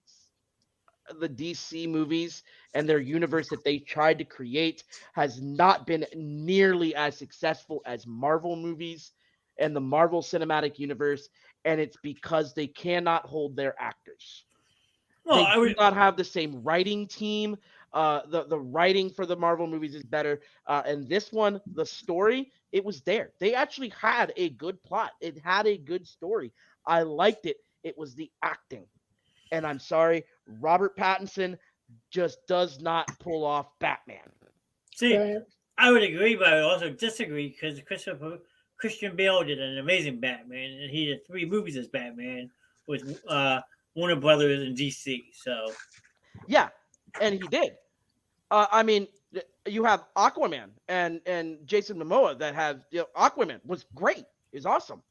the DC movies and their universe that they tried to create has not been nearly as successful as Marvel movies and the Marvel Cinematic Universe, and it's because they cannot hold their actors. Well, They I do would. not have the same writing team. The writing for the Marvel movies is better, and this one, the story, it was there. They actually had a good plot. It had a good story. I liked it. It was the acting, and I'm sorry, Robert Pattinson just does not pull off Batman. See, Right. I would agree, but I would also disagree because Christian Bale did an amazing Batman, and he did 3 movies as Batman with Warner Brothers and DC. So Yeah, and he did. I mean, you have Aquaman and Jason Momoa that have Aquaman was great, is awesome.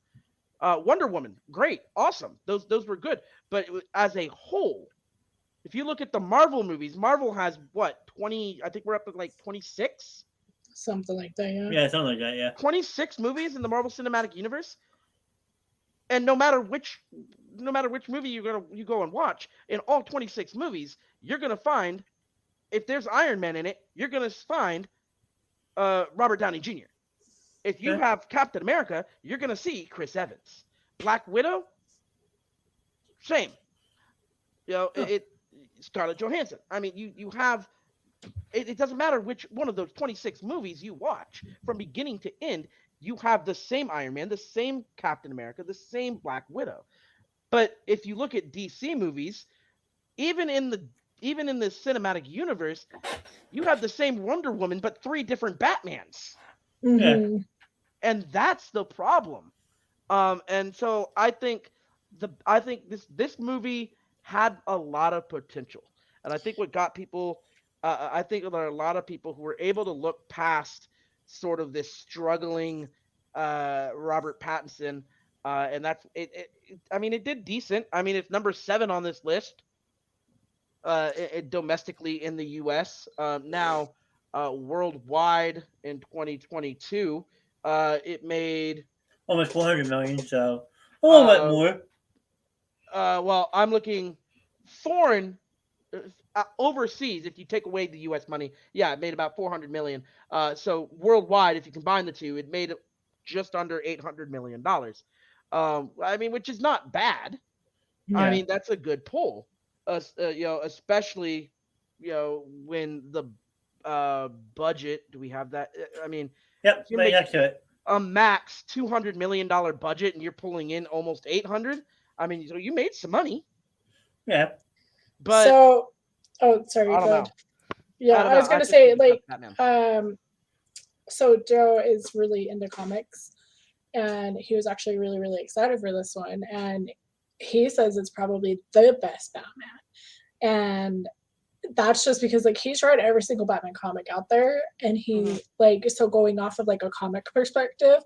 Wonder Woman, great, awesome. Those were good, but as a whole, if you look at the Marvel movies, Marvel has what 20? I think we're up to like 26. Something like that, yeah. yeah, something like that. Yeah. 26 movies in the Marvel Cinematic Universe, and no matter which movie you go and watch, in all 26 movies, you're gonna find if there's Iron Man in it, you're gonna find Robert Downey Jr. If you Okay. have Captain America, you're gonna see Chris Evans. Black Widow, same. Huh. Scarlett Johansson. I mean, you have it doesn't matter which one of those 26 movies you watch from beginning to end, you have the same Iron Man, the same Captain America, the same Black Widow. But if you look at DC movies, even in the cinematic universe, you have the same Wonder Woman but 3 different Batmans. Mhm. And that's the problem. And so I think this movie had a lot of potential, and I think what got people, I think there are a lot of people who were able to look past sort of this struggling Robert Pattinson, and that's I mean, it did decent. I mean, it's number 7 on this list, domestically in the U.S. Now, worldwide in 2022, it made Almost 400 million. So a little bit uh, more. well, I'm looking foreign, overseas. If you take away the U.S. money, yeah, it made about 400 million. So worldwide, if you combine the two, it made just under 800 million dollars. I mean, which is not bad. I Yeah. mean, that's a good pull. Especially, when the budget. Do we have that? I mean, Yep. you're Right making next to it. a max $200 million budget and you're pulling in almost 800. I mean, so you made some money, Yeah. but So, oh, sorry, I don't go know. ahead. Yeah, I don't I know. was gonna just say, think it's like, Batman. so Joe is really into comics, and he was actually really, really excited for this one, and he says it's probably the best Batman, and that's just because like he's read every single Batman comic out there, and he Mhm. like so going off of like a comic perspective,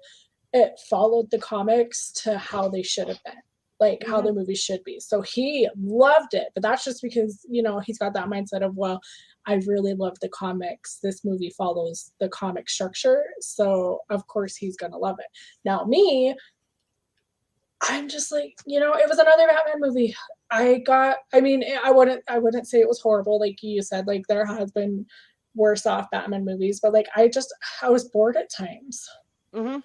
it followed the comics to how they should have been, like how the movie should be. So he loved it, but that's just because he's got that mindset of, well, I really love the comics. This movie follows the comic structure, so of course he's gonna love it. Now me, I'm just like, it was another Batman movie. I mean, I wouldn't say it was horrible, like you said, like there has been worse off Batman movies, but like I was bored at times. Mm-hmm.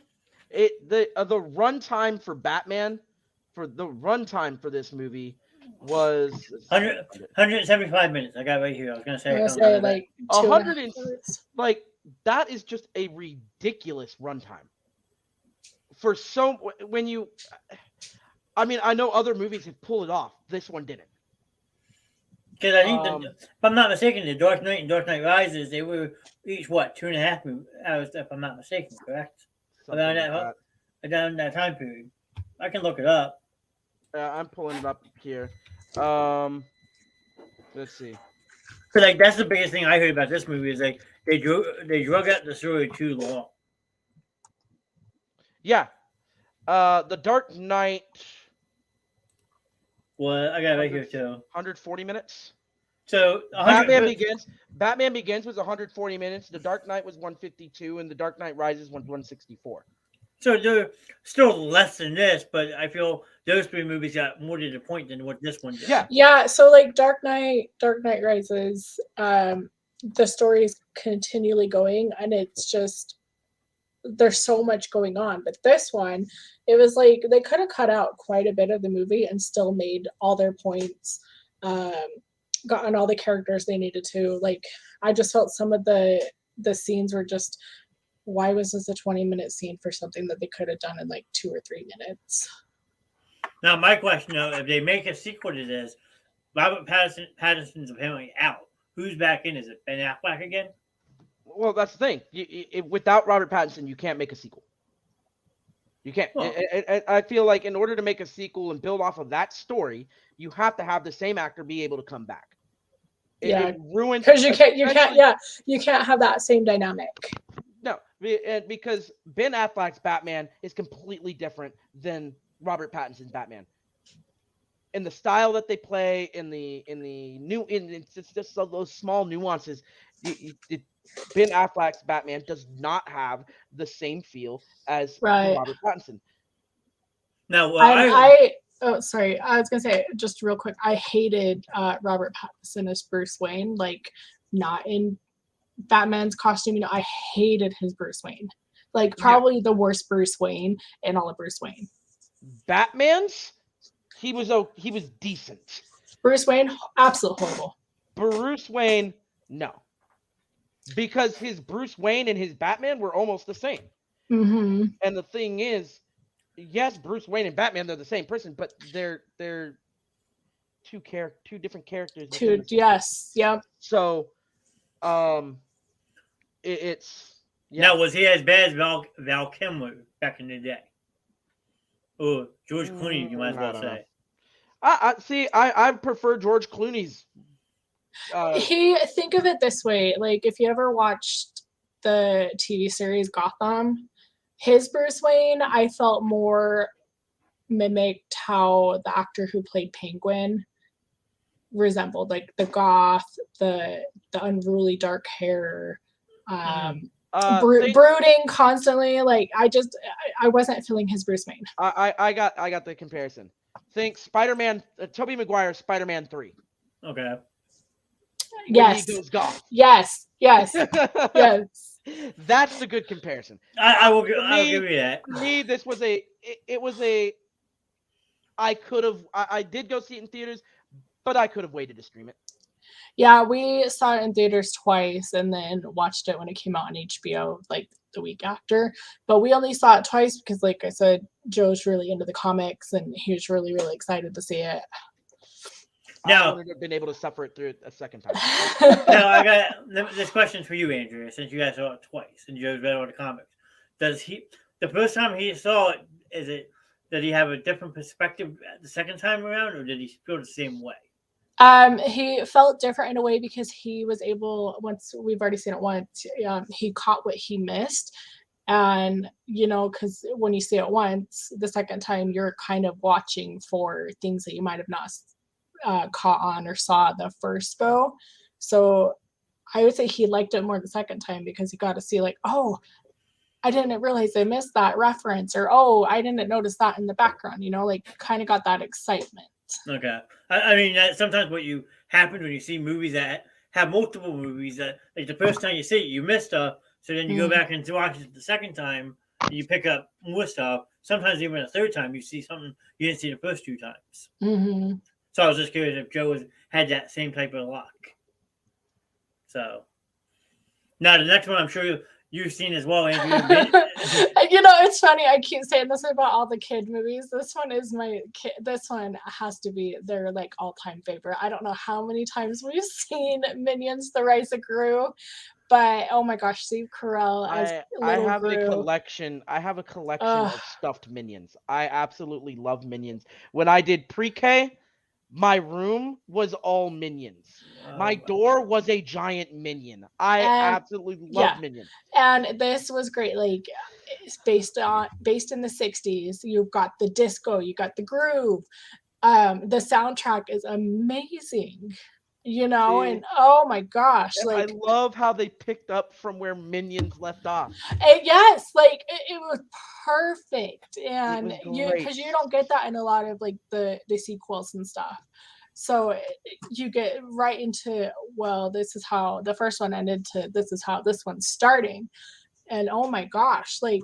The runtime for Batman, for the runtime for this movie was 100, 175 minutes. I got it right here. I was gonna say I'm it gonna comes say out like a 2.5 hundred and hours. like that is just a ridiculous runtime for so when you. I mean, I know other movies have pulled it off. This one didn't. because I think Um, if I'm not mistaken, the Dark Knight and Dark Knight Rises they were each what 2.5 hours if I'm not mistaken, correct? something Around like that that. around that time period. I can look it up. I'm pulling it up here. Let's see. But like that's the biggest thing I heard about this movie is like they drug out the story too long. Yeah. The Dark Knight. Well, I got it right here too. 140 minutes. So 100 Batman Begins was 140 minutes. The Dark Knight was 152, and The Dark Knight Rises was 164. So they're still less than this, but I feel those three movies got more to the point than what this one did. Yeah. Yeah, so like Dark Knight Rises, the story is continually going, and it's just there's so much going on. But this one, it was like they could have cut out quite a bit of the movie and still made all their points, gotten all the characters they needed to. Like I just felt some of the scenes were just, why was this a 20-minute scene for something that they could have done in like 2 or 3 minutes? Now, my question, though, if they make a sequel to this, Robert Pattinson's apparently out. Who's back in? Is it Ben Affleck again? Well, that's the thing. Without Robert Pattinson, you can't make a sequel. You can't. Well- I feel like in order to make a sequel and build off of that story, you have to have the same actor be able to come back. It ruins Because you can't have that same dynamic. No, because Ben Affleck's Batman is completely different than Robert Pattinson's Batman. In the style that they play, it's just those small nuances. Ben Affleck's Batman does not have the same feel as Robert Pattinson. No, well, I was gonna say just real quick. I hated Robert Pattinson as Bruce Wayne. Like not in Batman's costume. You know, I hated his Bruce Wayne. Like probably the worst Bruce Wayne in all of Bruce Wayne. Batman's, he was decent. Bruce Wayne, absolutely horrible. Bruce Wayne, no. Because his Bruce Wayne and his Batman were almost the same. Mm-hmm. And the thing is, yes, Bruce Wayne and Batman, they're the same person, but they're two different characters. Yes, yep. So, it's Now, was he as bad as Val Kilmer back in the day? Oh, George Clooney, you might as well say. I prefer George Clooney's. Think of it this way: like if you ever watched the TV series Gotham, his Bruce Wayne, I felt more mimicked how the actor who played Penguin resembled, like the goth, the unruly dark hair, brooding constantly. Like I wasn't feeling his Bruce Wayne. I got the comparison. Think Spider-Man, Tobey Maguire's Spider-Man 3. Okay. Yes. When he goes goth. Yes. Yes. Yes. That's the good comparison. I'll give you that. For me, this was I did go see it in theaters, but I could have waited to stream it. Yeah, we saw it in theaters twice and then watched it when it came out on HBO like the week after. But we only saw it twice because, like I said, Joe's really into the comics and he was really, really excited to see it. I would have been able to suffer it through a second time. Now, I got this question for you, Andrea, since you guys saw it twice and Joe's read all the comics. Does the first time he saw it, did he have a different perspective the second time around, or did he feel the same way? He felt different in a way because he was able, once we've already seen it once, he caught what he missed. And, because when you see it once, the second time you're kind of watching for things that you might have not caught on or saw the first go. So I would say he liked it more the second time because he got to see like, oh, I didn't realize I missed that reference, or oh, I didn't notice that in the background, like kind of got that excitement. Okay. I mean, that's sometimes what happens when you see movies that have multiple movies that, like, the first time you see it, you miss stuff. So then you go back and watch it the second time, and you pick up more stuff. Sometimes even a third time, you see something you didn't see the first two times. Mm-hmm. So I was just curious if Joe had that same type of luck. So now the next one, I'm sure you've seen as well, Andrew. It's funny. I keep saying this about all the kid movies. This one is my kid. This one has to be their like all-time favorite. I don't know how many times we've seen Minions: The Rise of Gru, but oh my gosh, Steve Carell as little Gru. I have a collection of stuffed Minions. I absolutely love Minions. When I did pre-K, my room was all Minions. My door was a giant Minion. I absolutely love Minions. And this was great. Like, it's based in the 60s. You've got the disco, you got the groove. The soundtrack is amazing. you know, See? and oh my gosh, And I like love how they picked up from where Minions left off. yes, like it was perfect, It and was you great. because you don't get that in a lot of like the sequels and stuff. So you get right into, well, this is how the first one ended to this is how this one's starting, and oh my gosh, like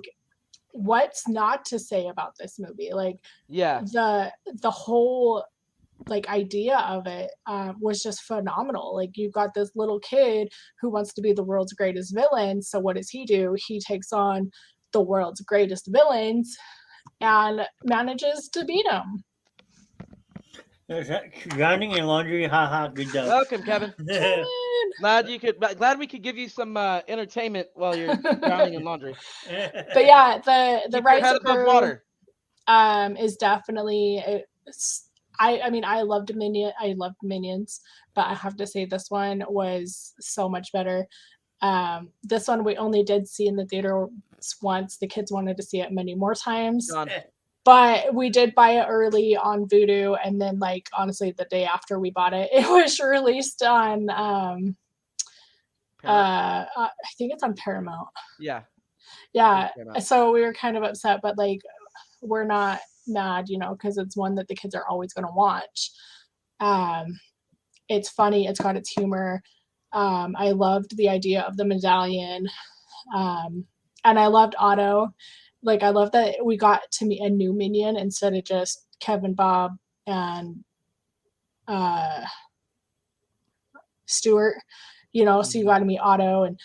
what's not to say about this movie? Like Yeah. the whole like idea of it was just phenomenal. Like you've got this little kid who wants to be the world's greatest villain. So what does he do? He takes on the world's greatest villains and manages to beat them. Drowning in laundry, haha, good job. Welcome, Kevin. Glad we could give you some entertainment while you're drowning in laundry. But yeah, the Keep your Rise head of above Gru water. is definitely I mean I loved Minions, but I have to say this one was so much better. This one we only did see in the theater once. The kids wanted to see it many more times, Done. but we did buy it early on Vudu, and then like honestly, the day after we bought it, it was released on I think it's on Paramount. Yeah. Yeah, Paramount. so we were kind of upset, but like we're not mad, you know, because it's one that the kids are always going to watch. It's funny, it's got its humor. I loved the idea of the medallion, and I loved Otto. Like I love that we got to meet a new minion instead of just Kevin, Bob, and Stuart. You know, so you got to meet Otto, and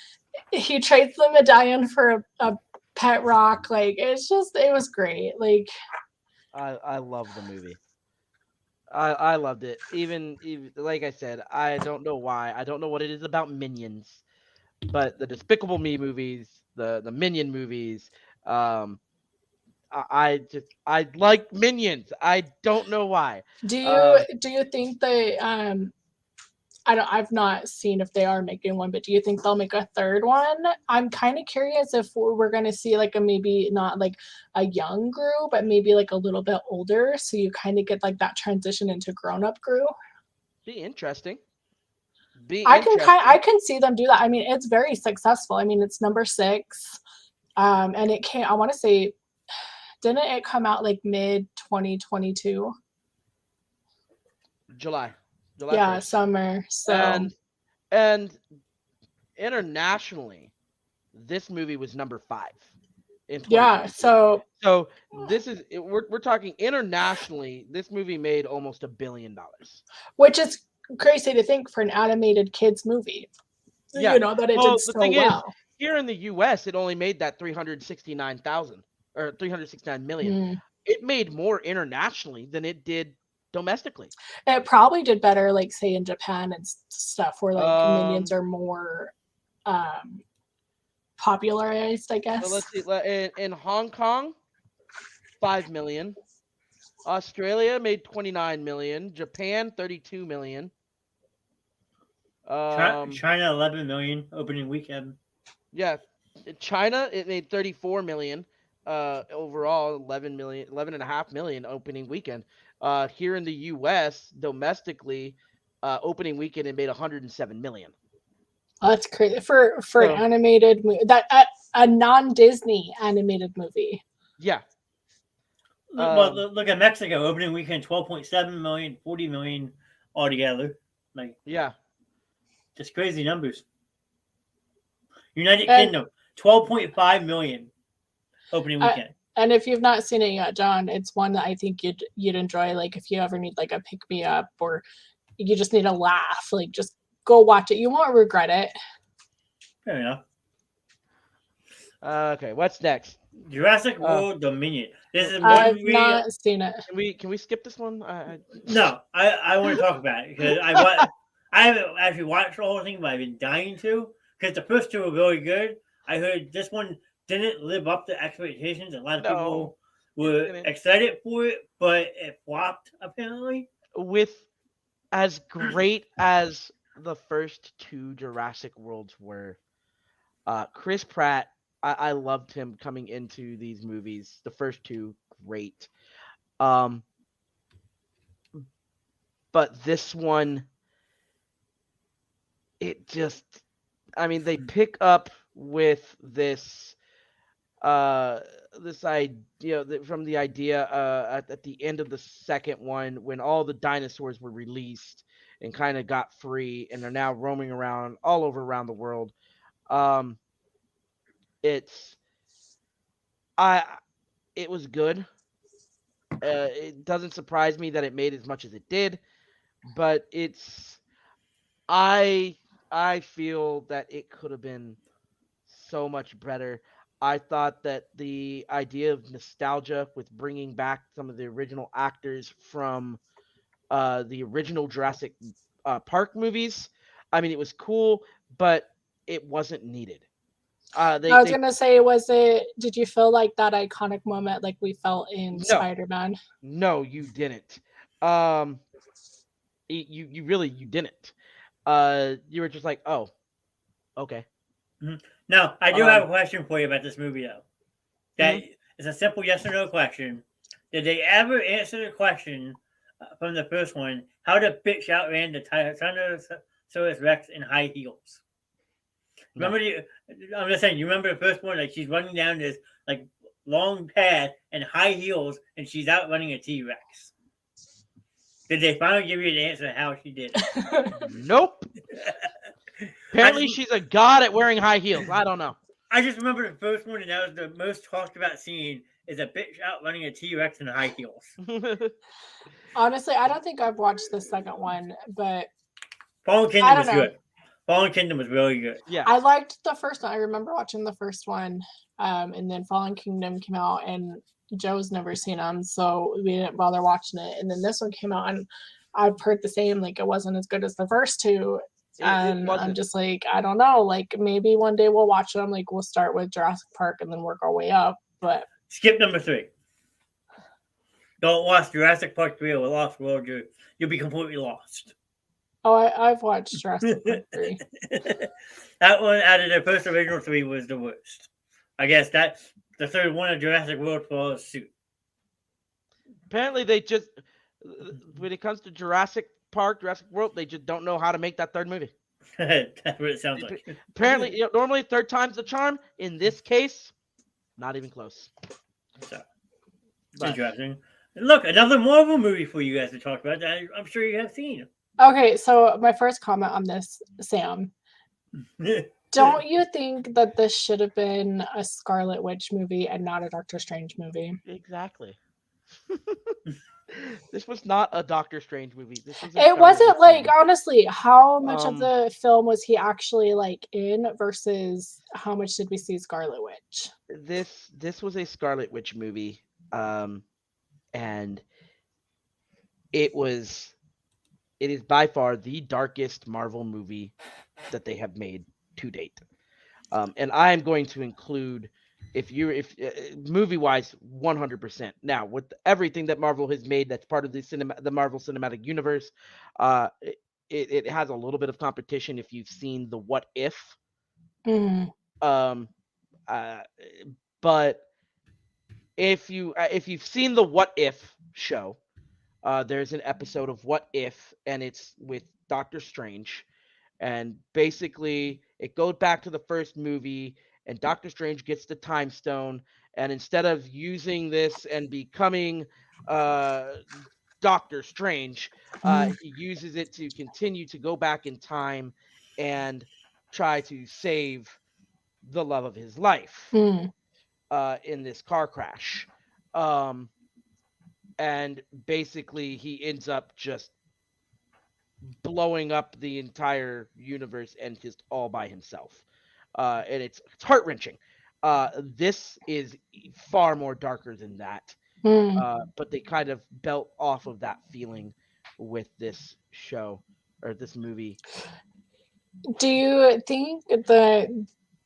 he trades the medallion for a pet rock. Like it's just, it was great. Like I love the movie. I loved it. Even like I said, I don't know why. I don't know what it is about Minions, but the Despicable Me movies, the Minion movies, I like Minions. I don't know why. do Um, you think they I've not seen if they are making one, but do you think they'll make a third one? I'm kind of curious if we're going to see like a maybe not like a young Gru, but maybe like a little bit older, so you kind of get like that transition into grown up Gru. be interesting. Be I interesting. can see them do that. I mean, it's very successful. I mean, it's number 6, and it came. I want to say, didn't it come out like mid 2022? July Yeah, 1st. summer. So And internationally, this movie was number 5 in yeah, 2022. so So we're talking internationally. This movie made almost $1 billion. which is crazy to think for an animated kids movie. Yeah. You know that it Well, did the so thing is, well. here in the U.S., it only made that 369,000 or 369 million. Mm. It made more internationally than it did domestically. It probably did better, like say in Japan and stuff, where like minions Um, are more um, popularized, I so guess. let's see. In Hong Kong, 5 million. Australia made 29 million. Japan, 32 million. China 11 million opening weekend. Yeah, in China it made 34 million. Overall 11.5 million opening weekend. Here in the U.S. domestically, opening weekend it made 107 million. Oh, that's crazy for an So animated movie. That a non-Disney animated movie. yeah, Well, look at Mexico opening weekend 12.7 million, 40 million altogether. Like yeah. just crazy numbers. United And Kingdom 12.5 million opening weekend. and if you've not seen it yet, John, it's one that I think you'd enjoy. Like if you ever need like a pick me up or you just need a laugh, like just go watch it. You won't regret it. Fair enough. Okay, what's next? Jurassic World Dominion. This is one I've movie. not seen it. Can we skip this one? No, I want to talk about it because I haven't actually watched the whole thing, but I've been dying to because the first two were really good. I heard this one didn't live up to expectations. A lot of people were excited for it, but it flopped apparently. With as great as the first 2 Jurassic Worlds were, Chris Pratt, I loved him coming into these movies. The first 2, great. But this one, it just, I mean, they pick up with this this idea from the idea at the end of the second one when all the dinosaurs were released and kind of got free and are now roaming around all over around the world. um it's I it was good. It doesn't surprise me that it made as much as it did, but I I feel that it could have been so much better. I thought that the idea of nostalgia with bringing back some of the original actors from the original Jurassic Park movies, I mean, it was cool, but it wasn't needed. I was They gonna say, was it? Did you feel like that iconic moment like we felt in no, Spider-Man? no, you didn't. Um, you really you didn't. You were just like, oh, okay. Now, I do have a Um, question for you about this movie, though. That is a simple yes or no question. Did they ever answer the question from the first one? How the bitch outran the Tyrannosaurus Rex in high heels? No. Remember I'm just saying. You remember the first one? Like she's running down this like long path in high heels, and she's outrunning a T Rex. Did they finally give you the answer how she did it? Nope. Apparently, she's a god at wearing high heels. I don't know. I just remember the first one, and that was the most talked about scene is a bitch outrunning a T Rex in high heels. Honestly, I don't think I've watched the second one, but Fallen I Kingdom don't was know. good. Fallen Kingdom was really good. Yeah. I liked the first one. I remember watching the first one, and then Fallen Kingdom came out, and Joe's never seen them, so we didn't bother watching it. And then this one came out, and I've heard the same. Like it wasn't as good as the first two, It and I'm wasn't. just like, I don't know. Like maybe one day we'll watch them. Like we'll start with Jurassic Park and then work our way up. But Skip number 3. Don't watch Jurassic Park 3 or Lost World. You'll be completely lost. oh, I've watched Jurassic Park 3. That one out of the first original 3 was the worst. I guess that the third one of Jurassic World follows suit. Apparently, they just when it comes to Jurassic Park, Jurassic World, they just don't know how to make that third movie. That's what it sounds like. Apparently, normally third time's the charm. In this case, not even close. So, But interesting. And look, another Marvel movie for you guys to talk about that I'm sure you have seen. Okay, so my first comment on this, Sam. Don't you think that this should have been a Scarlet Witch movie and not a Doctor Strange movie? exactly. This was not a Doctor Strange movie. This was a It Scarlet wasn't Witch like, movie. honestly, how much of Um, the film was he actually like in versus how much did we see Scarlet Witch? This was a Scarlet Witch movie, and it is by far the darkest Marvel movie that they have made to date. And I am going to include if movie wise 100%. Now with everything that Marvel has made that's part of the Marvel Cinematic Universe, it has a little bit of competition if you've seen the What If. Mm. Um, but if you've seen the What If show, there's an episode of What If, and it's with Doctor Strange, and basically it goes back to the first movie, and Doctor Strange gets the Time Stone, and instead of using this and becoming Doctor Strange, he uses it to continue to go back in time and try to save the love of his life Mm. in this car crash. And basically he ends up just blowing up the entire universe and just all by himself. And it's heart-wrenching. This is far more darker than that. Mm. But they kind of built off of that feeling with this show or this movie. Do you think that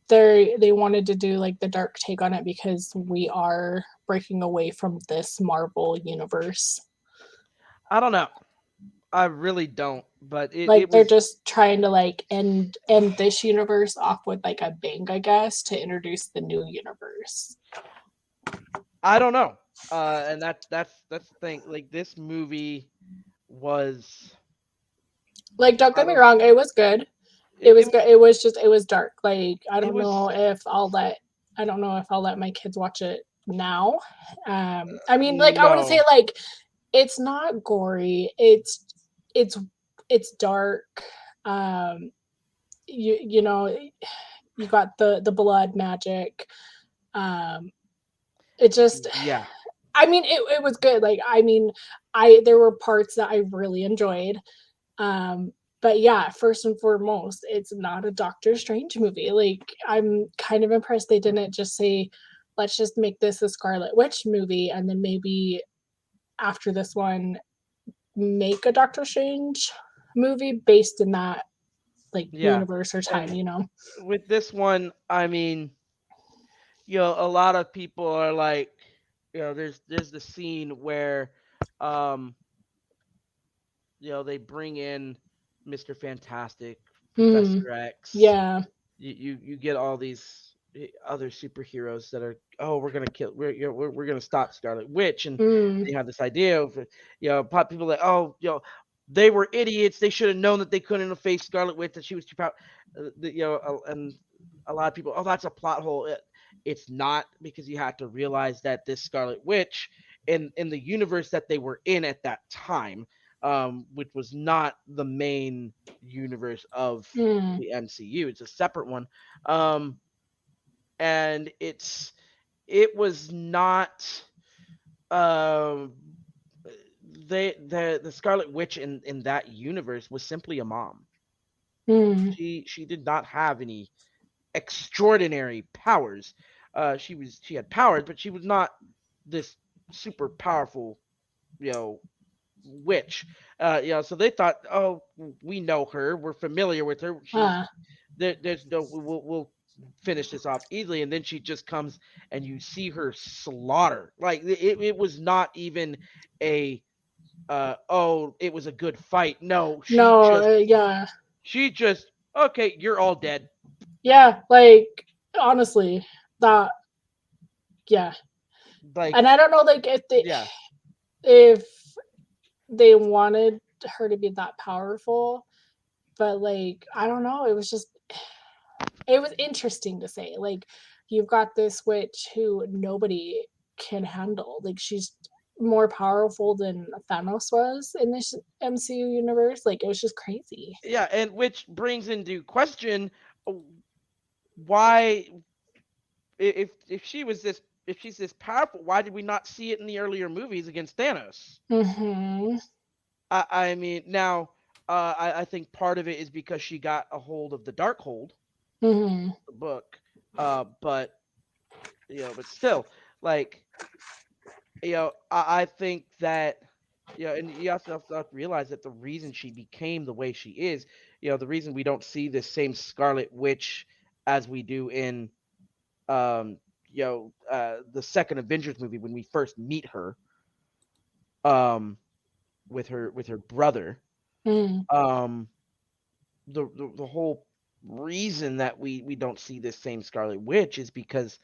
they wanted to do like the dark take on it because we are breaking away from this Marvel universe? I don't know. I really don't. But Like they're just trying to like end this universe off with like a bang, I guess, to introduce the new universe. I don't know. And that's the thing. Like this movie was Like, don't get me wrong, it was good. it was good. It was just, it was dark. Like, I don't was- know if I'll let my kids watch it now. I mean, like, I wouldn't say No. like it's not gory. It's dark. Um, you know, you got the blood magic. It just, Yeah. I mean, it was good. Like, I mean, there were parts that I really enjoyed. But yeah, first and foremost, it's not a Doctor Strange movie. Like, I'm kind of impressed they didn't just say, let's just make this a Scarlet Witch movie, and then maybe after this one, make a Doctor Strange movie based in that like Yeah. universe or time, And you know? with this one, I mean, a lot of people are like, there's the scene where, um, they bring in Mr. Fantastic, Hmm. Professor X. Yeah. You get all these other superheroes that are, oh, we're gonna stop Scarlet Witch, and Mm. they have this idea of, people like, oh, they were idiots. They should have known that they couldn't have faced Scarlet Witch, that she was too powerful. And a lot of people, oh, that's a plot hole. It's not, because you have to realize that this Scarlet Witch in the universe that they were in at that time, which was not the main universe of Mm. the MCU. It's a separate one. And it was not the Scarlet Witch in that universe was simply a mom. Mm. She did not have any extraordinary powers. She had powers, but she was not this super powerful, witch. So they thought, oh, we know her, we're familiar with her. There's no, we'll finish this off easily, and then she just comes and you see her slaughter. Like, it was not even a oh, it was a good fight. No, No, yeah. she just, okay, you're all dead. Yeah, like, honestly, that, yeah. Like, And I don't know, like, yeah, if they wanted her to be that powerful, but like, I don't know, it was interesting to say. Like, you've got this witch who nobody can handle. Like, she's more powerful than Thanos was in this MCU universe. Like, it was just crazy. yeah, and which brings into question, uh, why, if she's this powerful, why did we not see it in the earlier movies against Thanos? Mm-hmm. I mean, now, I think part of it is because she got a hold of the Darkhold Mm-hmm. book, but but still, like, I think that, and you have to realize that the reason she became the way she is, the reason we don't see this same Scarlet Witch as we do in, the second Avengers movie when we first meet her, um, with her brother, Mm-hmm. um, the whole reason that we don't see this same Scarlet Witch is because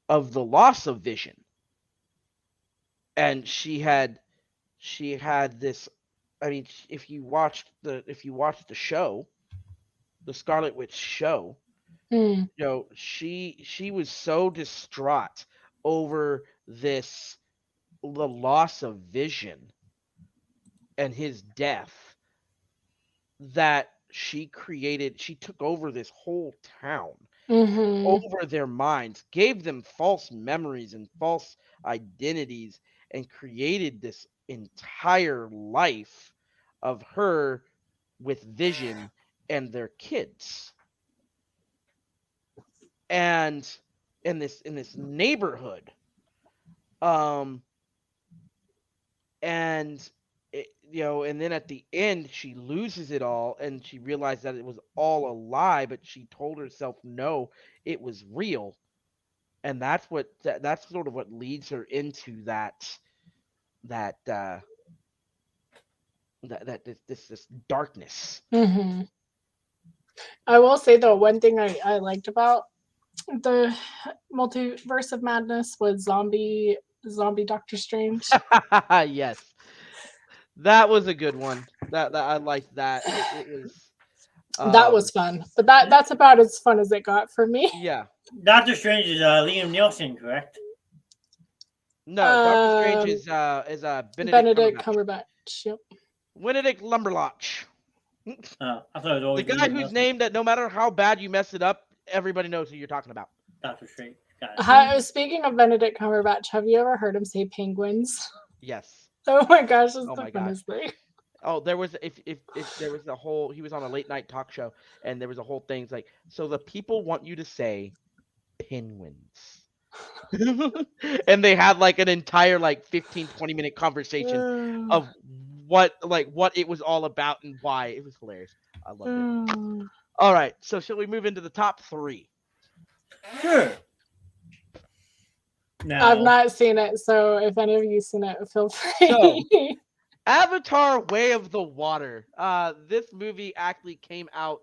of the loss of Vision, and she had this. I mean, if you watched the show, the Scarlet Witch show, Mm-hmm. she was so distraught over the loss of Vision and his death, that she took over this whole town, Mm-hmm. over their minds, gave them false memories and false identities, and created this entire life of her with Vision and their kids. And in this neighborhood, um and and then at the end she loses it all, and she realized that it was all a lie, but she told herself no, it was real. And that's sort of what leads her into that this darkness. Mm-hmm. I will say though, one thing I liked about the Multiverse of Madness was zombie Doctor Strange. Yes, that was a good one. That I liked that. It was, That was fun, but that's about as fun as it got for me. Yeah. Doctor Strange is Liam Nielsen, correct? No, Doctor Strange is Benedict Cumberbatch. Yep. Benedict Lumberlotch. I thought it was The always guy Liam whose Nielsen. name that no matter how bad you mess it up, everybody knows who you're talking about. Doctor Strange. Got it. Speaking of Benedict Cumberbatch, have you ever heard him say penguins? Yes. Oh my gosh, that's Oh the my gosh. funnest thing. Oh, there was if there was a whole he was on a late night talk show and there was a whole thing. It's like, so the people want you to say penguins. And they had like an entire like 15-20 minute conversation of what it was all about and why. It was hilarious. I loved it. All right, so shall we move into the top 3? Sure. Now, I've not seen it, so if any of you seen it, feel free. So- Avatar: Way of the Water. This movie actually came out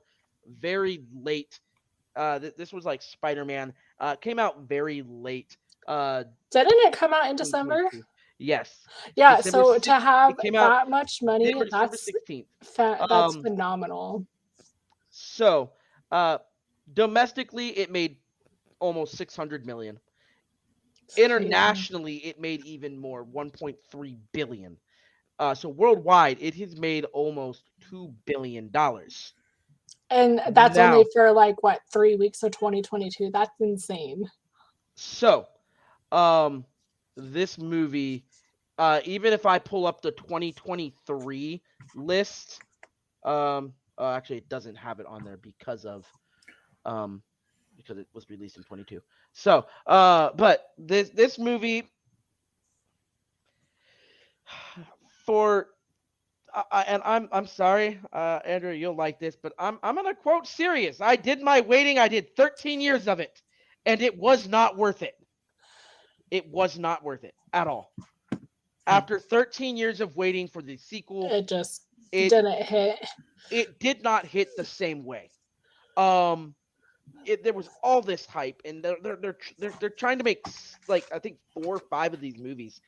very late. This was like Spider-Man. Came out very late. Didn't it come out in December? 2022. Yes. Yeah, December so 6th, to have it came out that much money, December that's 16th. that's phenomenal. So, domestically, it made almost 600 million. It's crazy. Internationally, it made even more, 1.3 billion. So worldwide, it has made almost $2 billion. And that's Now- only for like what 3 weeks of 2022. That's insane. So, this movie, even if I pull up the 2023 list, actually it doesn't have it on there because it was released in 22. So, but this movie and I'm sorry, Andrew, you'll like this, but I'm gonna quote serious. I did my waiting. I did 13 years of it, and it was not worth it. It was not worth it at all. After 13 years of waiting for the sequel, It just didn't hit. it did not hit the same way. There was all this hype, and they're trying to make like I think 4 or 5 of these movies.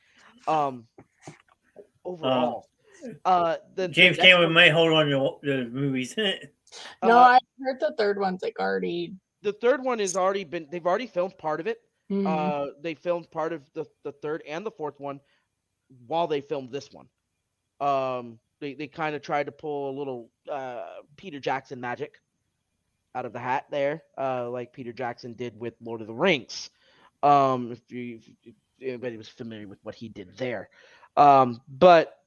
Overall, James Cameron may hold on to the movies. No, I heard the third one's like already. the third one has already been. They've already filmed part of it. Mhm. They filmed part of the third and the fourth one while they filmed this one. They kind of tried to pull a little Peter Jackson magic out of the hat there, like Peter Jackson did with Lord of the Rings. If anybody was familiar with what he did there. But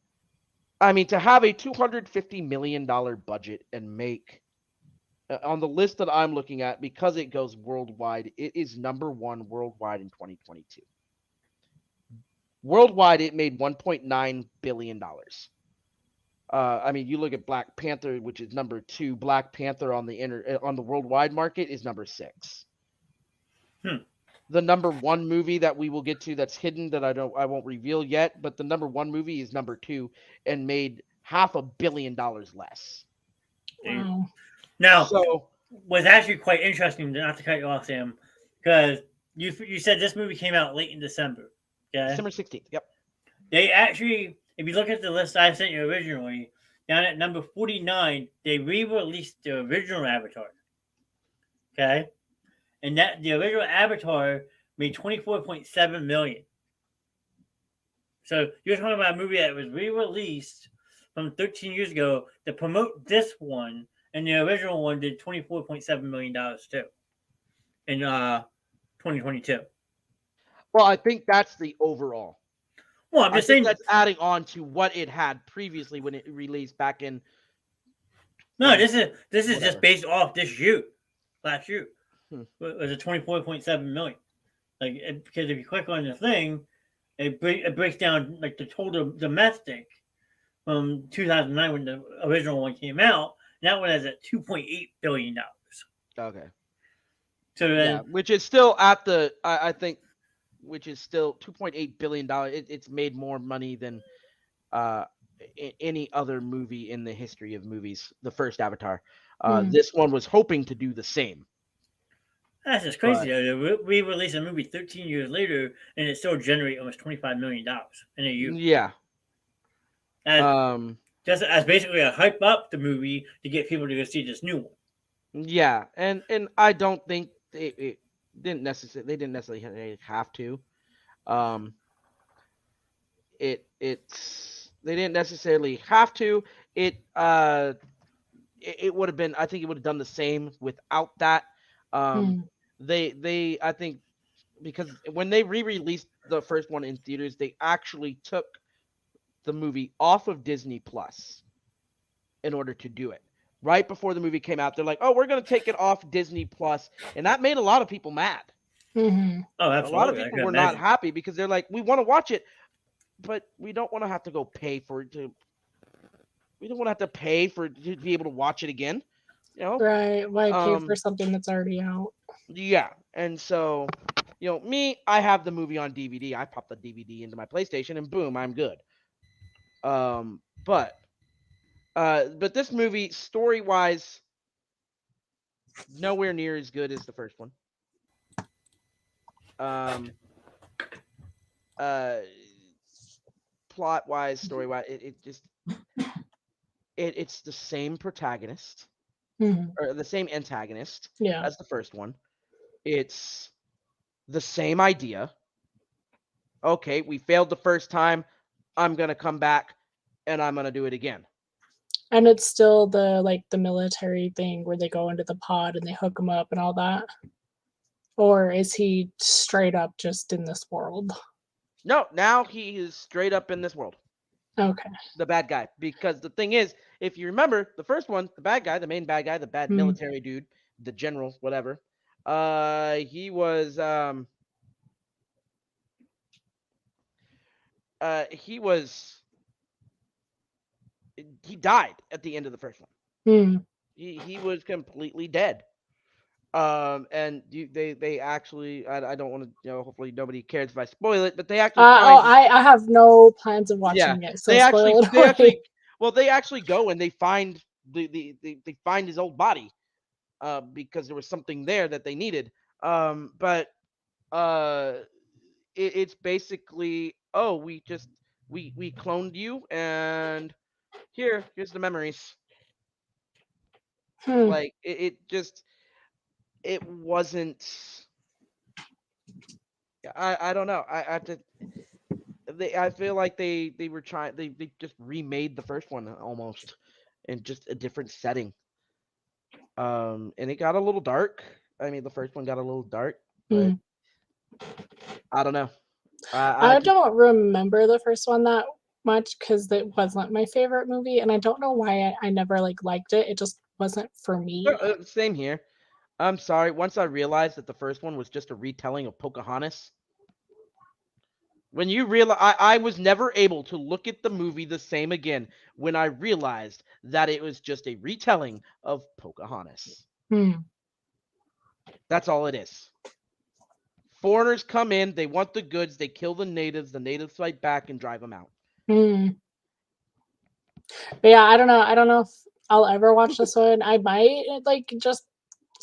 I mean, to have a $250 million budget and make on the list that I'm looking at, because it goes worldwide, it is number 1 worldwide in 2022. Worldwide, it made $1.9 billion. I mean, you look at Black Panther, which is number 2. Black Panther on the worldwide market is number 6. The number 1 movie that we will get to that's hidden that I won't reveal yet, but the number 1 movie is number 2 and made $500 million less. Wow. Now, So was actually quite interesting, not to cut you off, Sam, because you said this movie came out late in December. Okay, December 16th. Yep. they actually, if you look at the list I sent you originally, down at number 49, they re-released the original Avatar. Okay, and that the original Avatar made 24.7 million. So you're talking about a movie that was re-released from 13 years ago to promote this one, and the original one did $24.7 million too in 2022. Well, I think that's the overall. Well, I'm I just think saying. that's adding on to what it had previously when it released back in. No, this is Whatever. just based off this shoot, last shoot. Hmm. It was a 24.7 million. Because if you click on the thing, it breaks down like the total domestic from 2009 when the original one came out. And that one is at $2.8 billion. Okay. So then, Yeah, which is still at the I think, which is still $2.8 billion. It's made more money than any other movie in the history of movies. The first Avatar. This one was hoping to do the same. that's just crazy. Though. We released a movie 13 years later, and it still generated almost $25 million in a year. Yeah. That's just as basically a hype up the movie to get people to go see this new one. Yeah, and I don't think it didn't necessarily they didn't necessarily have to. Um, it's they didn't necessarily have to. It would have been, I think it would have done the same without that. Um, Hmm. they I think because when they re-released the first one in theaters, they actually took the movie off of Disney Plus in order to do it. Right before the movie came out, they're like, "Oh, we're going to take it off Disney Plus," and that made a lot of people mad. Hmm. Oh, A lot of absolutely. I people can were not imagine. happy because they're like, "We want to watch it, but we don't want to have to go pay for it to. We don't want to have to pay for to be able to watch it again." You know, Right. Why pay for um, something that's already out? yeah, and so, me, I have the movie on DVD. I pop the DVD into my PlayStation, and boom, I'm good. Um, but but this movie, story wise, nowhere near as good as the first one. Um, uh, plot wise, story wise, it just it's the same protagonist Hmm. or the same antagonist Yeah. as the first one. It's the same idea. Okay, we failed the first time. I'm gonna come back and I'm gonna do it again. And it's still the military thing where they go into the pod and they hook him up and all that? Or is he straight up just in this world? No, now he is straight up in this world, Okay. the bad guy. Because the thing is, if you remember the first one, the bad guy, the main bad guy, the bad Mm. military dude, the general, whatever. He was he was he died at the end of the first one. Mm. He was completely dead. And they actually, I don't want to, hopefully nobody cares if I spoil it, but they actually Oh, find, I have no plans of yeah, watching it, so spoil it they away. actually, well, they actually go and they find they find his old body, because there was something there that they needed. But uh, it's basically, oh, we cloned you, and here's the memories. Hmm. Like it just it wasn't. I don't know. I have to. I feel like they were trying they just remade the first one almost in just a different setting. And it got a little dark. I mean, the first one got a little dark, but Hmm. I don't know. I I just don't remember the first one that much because it wasn't my favorite movie, and I don't know why I never liked it. It just wasn't for me. same here. I'm sorry. Once I realized that the first one was just a retelling of Pocahontas, when you realize I was never able to look at the movie the same again when I realized that it was just a retelling of Pocahontas. Hmm. That's all it is. Foreigners come in, they want the goods, they kill the natives fight back and drive them out. Hmm. But yeah, I don't know. I don't know if I'll ever watch this one. I might just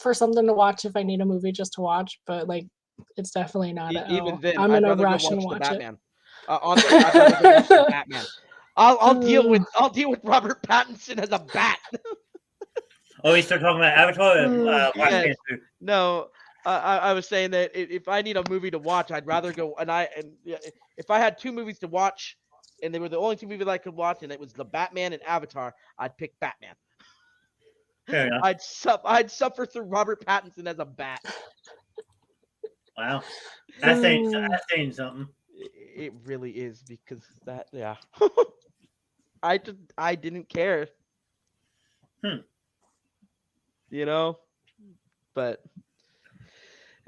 for something to watch if I need a movie just to watch, but it's definitely not Even then, I'm I'd gonna rather go rush and watch the watch it. Batman. Honestly, I'd rather go watch the Batman. I'll deal with Robert Pattinson as a bat. Oh, we still talking about Avatar and Mm. Black Yes. Panther. No, I was saying that if I need a movie to watch, I'd rather go yeah, if I had two movies to watch and they were the only two movies I could watch and it was the Batman and Avatar, I'd pick Batman. Fair enough. I'd suffer through Robert Pattinson as a bat. Wow. That's saying, Mm. that's saying something. It really is because that yeah. I didn't care. Hmm. But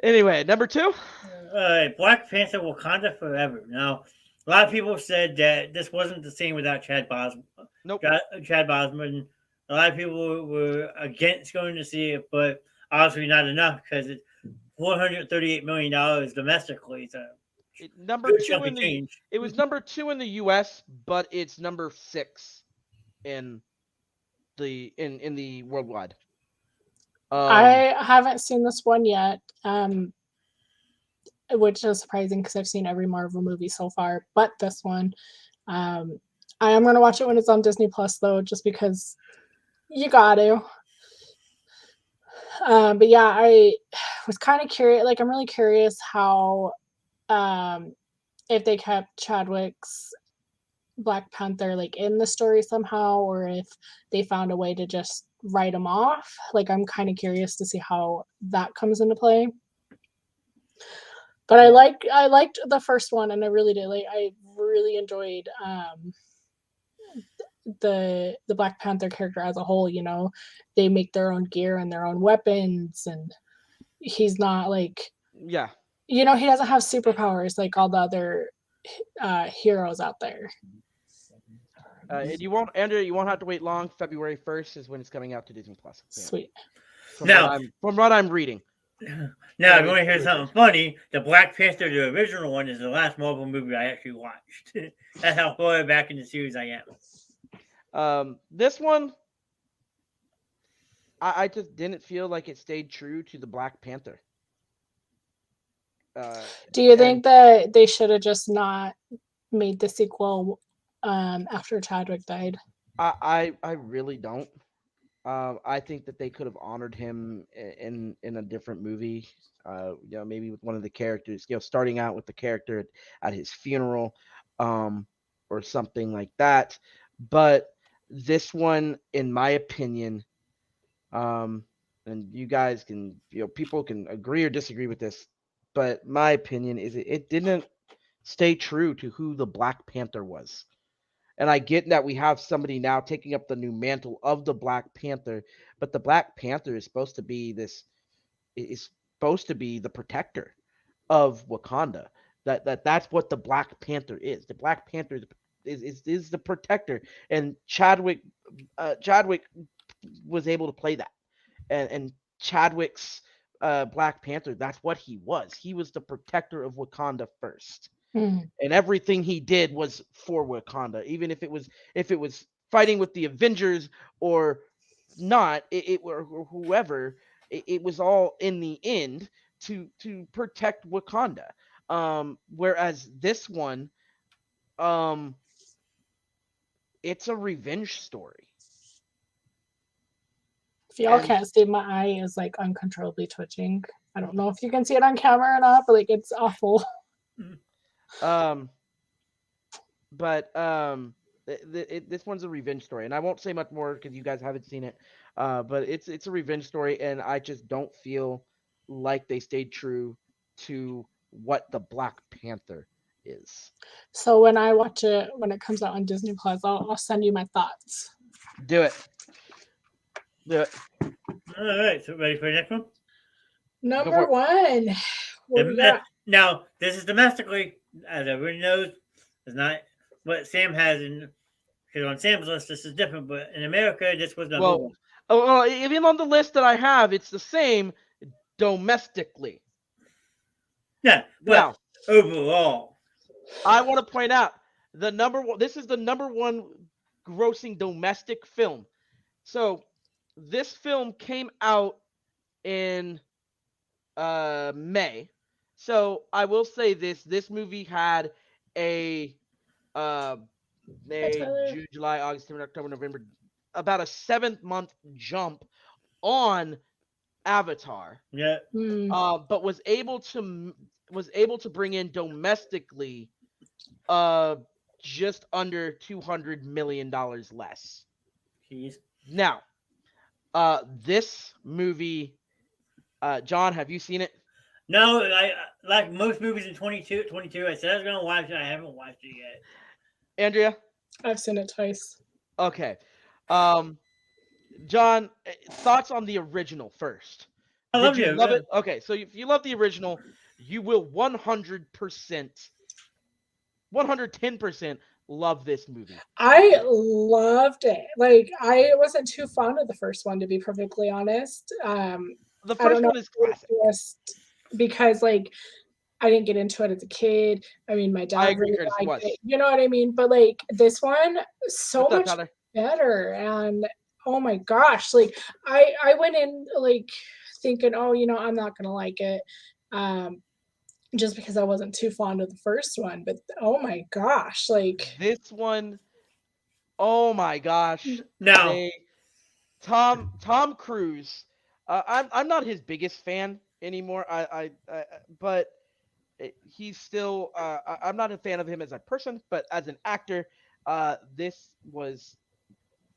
anyway, number 2. Black Panther Wakanda Forever. Now, a lot of people said that this wasn't the same without Chad Bosman. Nope. Chad Bosman. A lot of people were against going to see it, but obviously not enough because it's $438 million domestically. So Number good 2 chunk in of the change. it was number 2 in the US, but it's number 6 in the worldwide. I haven't seen this one yet, which is surprising because I've seen every Marvel movie so far, but this one. Um, I am gonna watch it when it's on Disney Plus though, just because you got to. But yeah, I was kind of curious. Like, I'm really curious how, if they kept Chadwick's Black Panther like in the story somehow, or if they found a way to just write him off. Like, I'm kind of curious to see how that comes into play. But I liked the first one, and I really did. Like, I really enjoyed the Black Panther character as a whole. You know, they make their own gear and their own weapons, and he's not like, Yeah. you know, he doesn't have superpowers like all the other heroes out there. And you won't, Andrea. You won't have to wait long. February 1st is when it's coming out to Disney Plus. Yeah. Sweet. From what I'm reading. Now, if you want to hear something funny, the Black Panther, the original one, is the last Marvel movie I actually watched. That's how far back in the series I am. This one, I just didn't feel like it stayed true to the Black Panther. Do you think that they should have just not made the sequel after Chadwick died? I really don't. I think that they could have honored him in a different movie. Maybe with one of the characters, starting out with the character at his funeral, or something like that. But this one, in my opinion, and you guys can, people can agree or disagree with this, but my opinion is it didn't stay true to who the Black Panther was. And I get that we have somebody now taking up the new mantle of the Black Panther, but the Black Panther is supposed to be the protector of Wakanda. That's what the Black Panther is. The Black Panther is the protector, and Chadwick was able to play that, and Chadwick's Black Panther, that's what he was. He was the protector of Wakanda first. And everything he did was for Wakanda, even if it was fighting with the Avengers or not, or whoever, it was all in the end to protect Wakanda. Whereas this one, it's a revenge story. If y'all can't see, my eye is like uncontrollably twitching. I don't know if you can see it on camera or not, but like, it's awful. This one's a revenge story, and I won't say much more because you guys haven't seen it. But it's a revenge story, and I just don't feel like they stayed true to what the Black Panther is. So when I watch it, when it comes out on Disney Plus, I'll send you my thoughts. Do it. All right, so ready for the next one? Number one. What we got? Now, this is domestically, as everyone knows, it's not what Sam has in, because on Sam's list this is different, but in America this was number one. Well, even on the list that I have, it's the same domestically. Yeah, but now, overall, I want to point out this is the number one grossing domestic film. So this film came out in May. So I will say this movie had a May, June, July, August, September, October, November, about a 7-month jump on Avatar. Yeah. But was able to bring in domestically just under $200 million less. Jeez. Now, this movie, John, have you seen it? No, I like most movies in 22. I said I was gonna watch it. I haven't watched it yet. Andrea? I've seen it twice. Okay. John, thoughts on the original first? I love it. Love it? Okay, so if you love the original, you will 100%, 110% love this movie. I loved it. Like, I wasn't too fond of the first one, to be perfectly honest. The first one is classic. Just because, like, I didn't get into it as a kid. I mean, my dad really liked it. You know what I mean? But like, this one, so much better. And oh my gosh, like I went in like thinking, oh, you know, I'm not gonna like it, just because I wasn't too fond of the first one. But oh my gosh, like this one Oh my gosh. No. They Tom Cruise. I'm not his biggest fan anymore. But he's still. I'm not a fan of him as a person, but as an actor, this was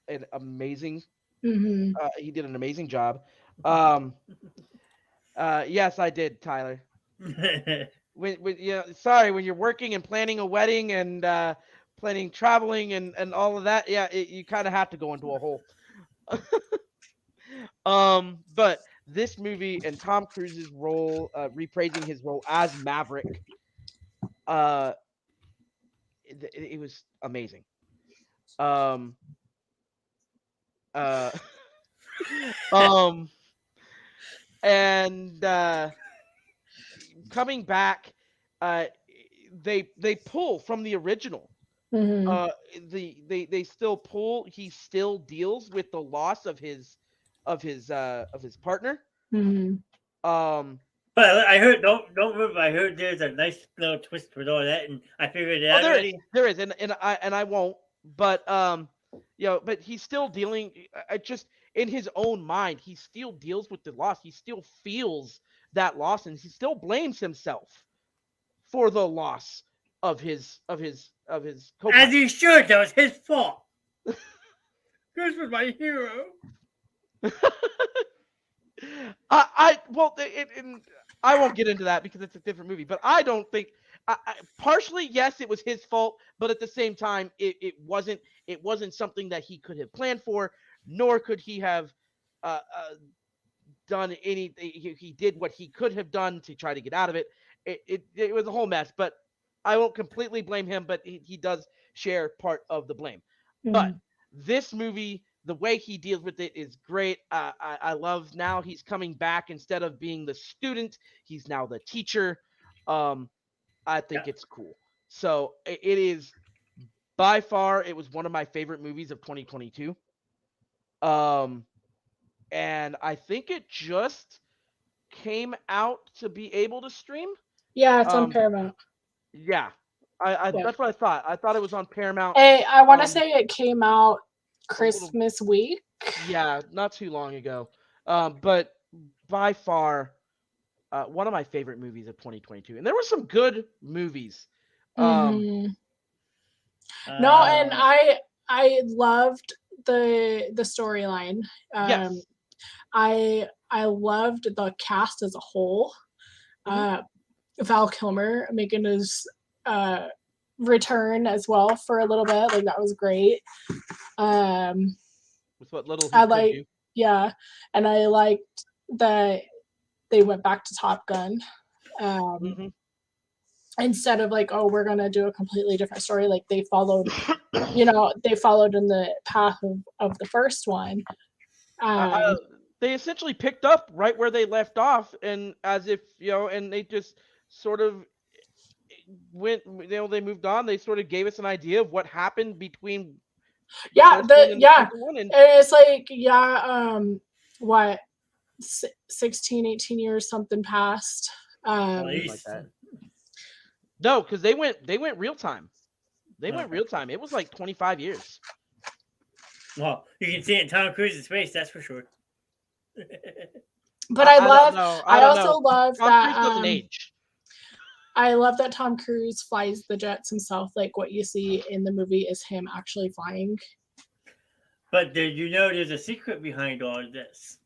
an amazing. Hmm. He did an amazing job. Yes, I did, Tyler. When sorry, when you're working and planning a wedding and planning traveling and all of that, yeah, you kind of have to go into a hole. But this movie and Tom Cruise's role, rephrasing his role as Maverick, uh, it was amazing. Um, uh, um, and coming back, uh, they pull from the original. Hmm. They still pull. He still deals with the loss of his partner. Hmm. Um, But I heard don't move. I heard there's a nice little twist with all that, and I figured it oh, out already. there is, and I won't. But but he's still dealing. I just in his own mind, he still deals with the loss. He still feels that loss, and he still blames himself for the loss of his As co-pilot. he should. That was his fault. Chris was my hero. I well, I won't get into that because it's a different movie. But I don't think. Partially, yes, it was his fault, but at the same time, it wasn't. It wasn't something that he could have planned for, nor could he have done anything. He did what he could have done to try to get out of it. It was a whole mess. But I won't completely blame him. But he does share part of the blame. But this movie, the way he deals with it is great. I love now he's coming back instead of being the student, he's now the teacher. I think Yeah. it's cool. So it is by far it was one of my favorite movies of 2022. And I think it just came out to be able to stream. Yeah, it's on Um, Paramount. yeah, I Yeah. that's what I thought. I thought it was on Paramount. Hey, I want to Um, say it came out a little Christmas week. Yeah, not too long ago. But by far, one of my favorite movies of 2022. And there were some good movies. Hmm. No, and Uh, I loved the storyline. Yes. I loved the cast as a whole. Mhm. Val Kilmer making his return as well for a little bit. Like that was great. Um, With what little I he could like, do. yeah, and I liked that they went back to Top Gun. Hmm. Instead of like, oh, we're gonna do a completely different story. Like they followed, they followed in the path of the first one. Um, They essentially picked up right where they left off, and as if and they just sort of went. They moved on. They sort of gave us an idea of what happened between the yeah, first one and the yeah, second one, and and it's like, yeah, what 16, 18 years something passed. at something like least. that. No, because they went real time. They went Okay. real time. It was like 25 years. Well, you can see it in Tom Cruise's face, that's for sure. But I don't know. I don't also know. love Tom that Cruise doesn't age. I love that Tom Cruise flies the jets himself. Like what you see in the movie is him actually flying. But did you know there's a secret behind all of this?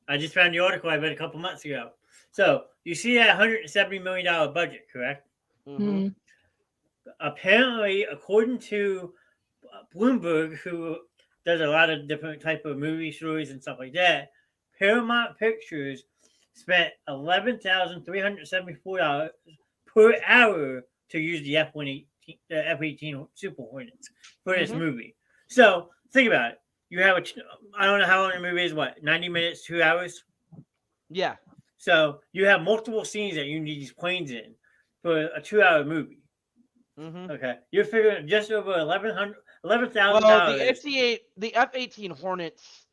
I just found the article I read a couple months ago. So you see that $170 million budget, correct? Hmm. Mm. Apparently, according to Bloomberg, who does a lot of different type of movie stories and stuff like that, Paramount Pictures spent $11,374 per hour to use the F-18 Super Hornets for this Mhm. movie. So think about it. You have I don't know how long the movie is. What, 90 minutes, 2 hours? Yeah. So you have multiple scenes that you need these planes in for a 2 hour movie. Hmm. Okay, you're figuring just over $11,000. Well, the F-18 Hornets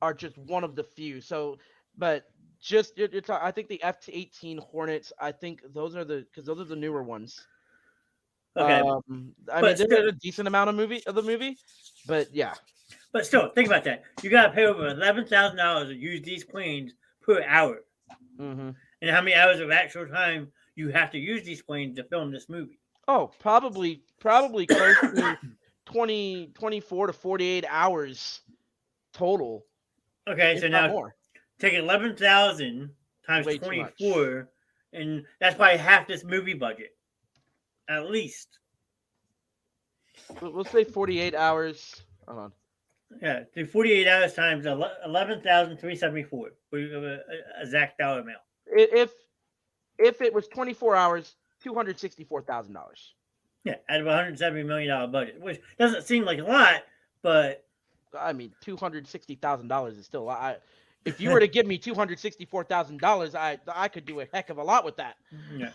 are just one of the few. So, but just I think the F-18 Hornets. I think those are the newer ones. Okay, I but mean, still, there's a decent amount of the movie, but yeah. but still, think about that. You gotta pay over $11,000 to use these planes per hour, hmm and how many hours of actual time you have to use these planes to film this movie? Oh, probably close to 24 to 48 hours total, Okay, if so not now more. take 11,000 times Way too much. 24, and that's probably half this movie budget, at least. We'll say 48 hours. Hold on. Yeah, do 48 hours times 11,374. We have a exact dollar amount. If it was 24 hours, $264,000. Yeah, out of a $170 million budget, which doesn't seem like a lot, but I mean, $260,000 is still a lot. If you were to give me $264,000, I could do a heck of a lot with that. yeah.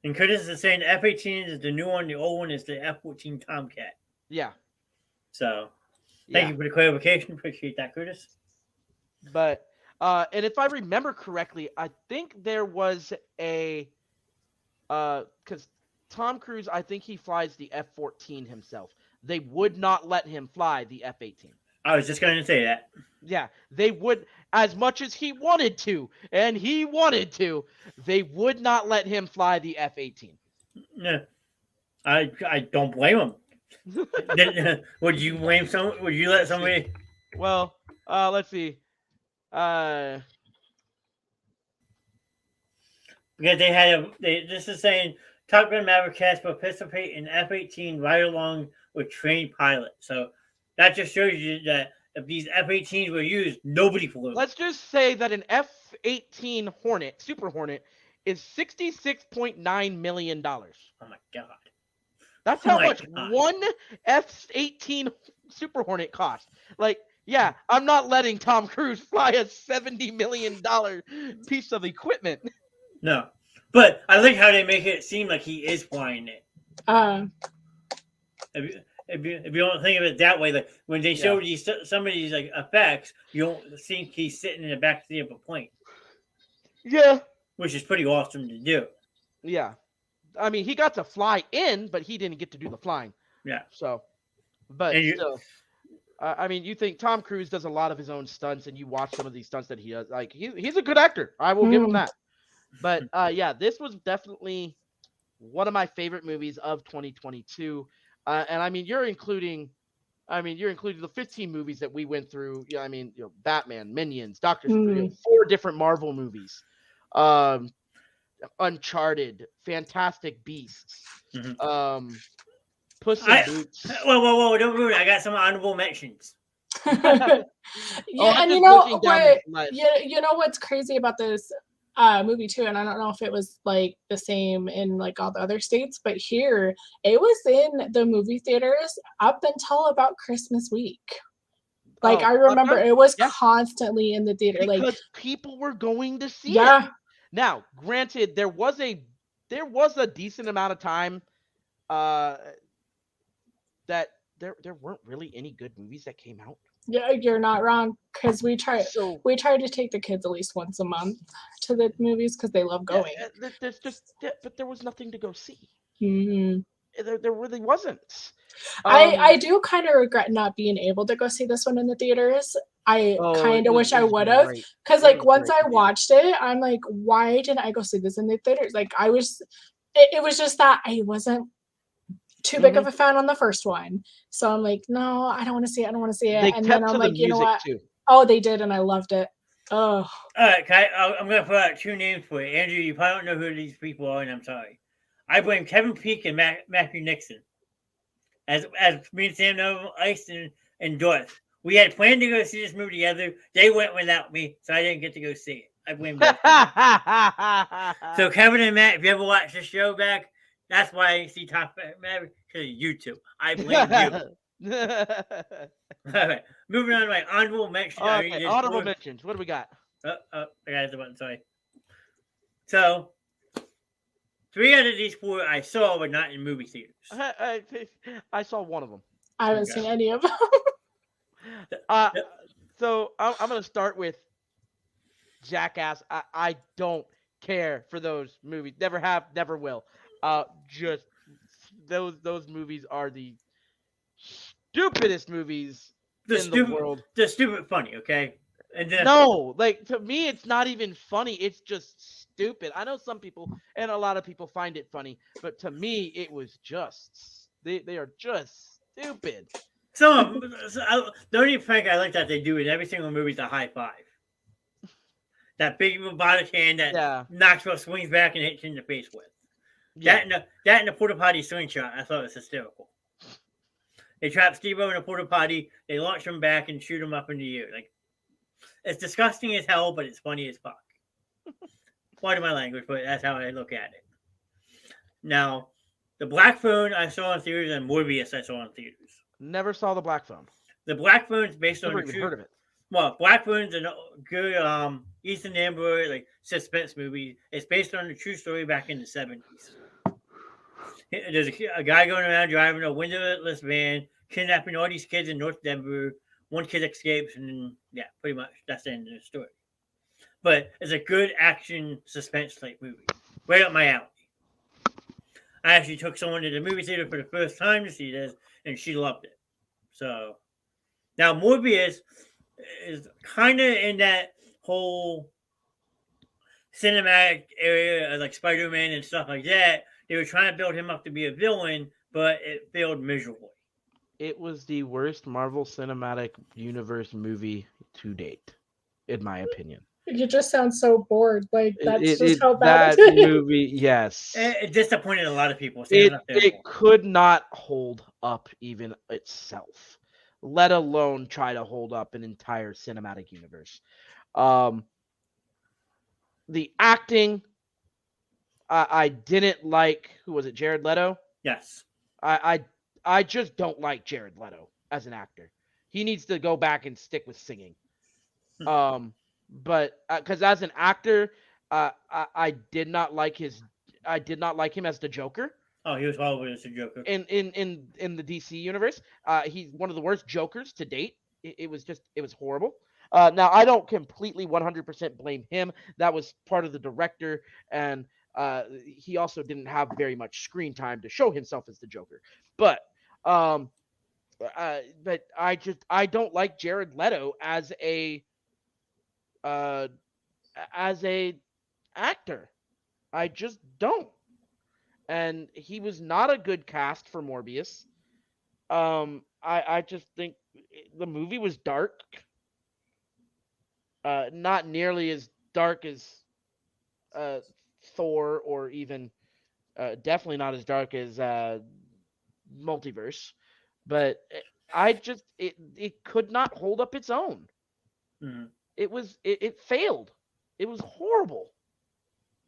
And Curtis is saying the F-18 is the new one, the old one is the F-14 Tomcat. Yeah. So thank Yeah. you for the clarification. Appreciate that, Curtis. But and if I remember correctly, I think there was a because Tom Cruise, I think he flies the F-14 himself. They would not let him fly the F-18. I was just going to say that. Yeah, they would, as much as he wanted to, and he wanted to, they would not let him fly the F-18. No, I don't blame him. Would you blame someone? Would you let somebody? Well, let's see. Because they had this is saying Top Gun Maverick cast participate in F-18 right along with trained pilots. So that just shows you that if these F-18s were used, nobody flew. Let's just say that an F-18 Hornet, Super Hornet, is $66.9 million. Oh my god! That's Oh how my much God. one F-18 Super Hornet cost. Like, yeah, I'm not letting Tom Cruise fly a $70 million piece of equipment. No, but I like how they make it seem like he is flying it. If you don't think of it that way, like when they show these some of these like effects, you don't think he's sitting in the back seat of a plane, Yeah. which is pretty awesome to do. Yeah. I mean, he got to fly in, but he didn't get to do the flying. Yeah. So, but And still, I mean, you think Tom Cruise does a lot of his own stunts, and you watch some of these stunts that he does. Like, he's a good actor. I will give him that. But yeah, this was definitely one of my favorite movies of 2022. And I mean, you're including the 15 movies that we went through. Yeah, I mean, Batman, Minions, Doctor Strange, 4 different Marvel movies, Uncharted, Fantastic Beasts, Puss in Boots. Whoa! Don't ruin it. I got some honorable mentions. Yeah, I'm and just you know looking down what? this list. You know what's crazy about this movie too, and I don't know if it was like the same in like all the other states, but here it was in the movie theaters up until about Christmas week. Like Oh, I remember okay. it was Yeah. constantly in the theater. Because Like people were going to see it. yeah, Now, granted, there was a decent amount of time that there weren't really any good movies that came out. yeah, you're not wrong. Because we try to take the kids at least once a month to the movies because they love going. There's just but there was nothing to go see. Mm-hmm. There really wasn't. I do kind of regret not being able to go see this one in the theaters. I kind of wish I would have, because like once I watched it, I'm like, why didn't I go see this in the theaters? Like it was just that I wasn't too big of a fan on the first one, so I'm like, no, I don't want to see it. I don't want to see it. They and kept then to I'm the like, you know music what? too. Oh, they did, and I loved it. Oh, All right, I'm going to put out 2 names for you. Andrew, you probably don't know who these people are, and I'm sorry. I blame Kevin Peake and Matthew Nixon. As me and Sam know, Ice and Dorothy. We had planned to go see this movie together. They went without me, so I didn't get to go see it. I blame them. So Kevin and Matt, if you ever watch the show back, that's why I didn't see Top Gun Maverick, because of you two. I blame you. All right, moving on to my honorable mention. Okay, honorable mentions. What do we got? I got the button. Sorry. So 3 out of these 4 I saw, but not in movie theaters. I saw one of them. I haven't seen any of them. So I'm gonna start with Jackass. I don't care for those movies. Never have, never will. Just those movies are the stupidest movies The in the world. the stupid funny, okay? And then No, like to me, it's not even funny. It's just stupid. I know some people and a lot of people find it funny, but to me, it was just they are just stupid. the only prank I like that they do in every single movie is a high five. That big robotic hand that Yeah, Knoxville swings back and hits you in the face with. yeah, That and the porta potty slingshot, I thought was hysterical. They trap Steve-O in a porta potty, they launch him back and shoot him up in the air. Like, it's disgusting as hell, but it's funny as fuck. Pardon my language, but that's how I look at it. Now, the Black Phone I saw in theaters and Morbius I saw in theaters. never saw the Black Phone. The Black Phone's based on Never a even true. heard of it. Well, Black Phone's a good Ethan Amber like suspense movie. It's based on a true story back in the 70s. There's a guy going around driving a windowless van, kidnapping all these kids in North Denver. One kid escapes, and then, yeah, pretty much that's the end of the story. But it's a good action suspense type movie, right up my alley. I actually took someone to the movie theater for the first time to see this, and she loved it. So now Morbius is kind of in that whole cinematic area, like Spider-Man and stuff like that. They were trying to build him up to be a villain, but it failed miserably. It was the worst Marvel Cinematic Universe movie to date, in my opinion. You just sound so bored. Like that's It- just it- how bad that it is. movie, yes. It disappointed a lot of people. So it's not their It fault. could not hold up even itself, let alone try to hold up an entire cinematic universe. The acting, I didn't like. Who was it? Jared Leto. Yes. I just don't like Jared Leto as an actor. He needs to go back and stick with singing. But because as an actor, I did not like him as the Joker. Oh, he was horrible as a Joker. In the DC universe. He's one of the worst Jokers to date. It was horrible. Now I don't completely 100% blame him. That was part of the director, and he also didn't have very much screen time to show himself as the Joker. But I don't like Jared Leto as a actor. I just don't. And he was not a good cast for Morbius. I just think the movie was dark. Not nearly as dark as Thor, or even definitely not as dark as Multiverse. But it could not hold up its own. Mhm. It failed. It was horrible.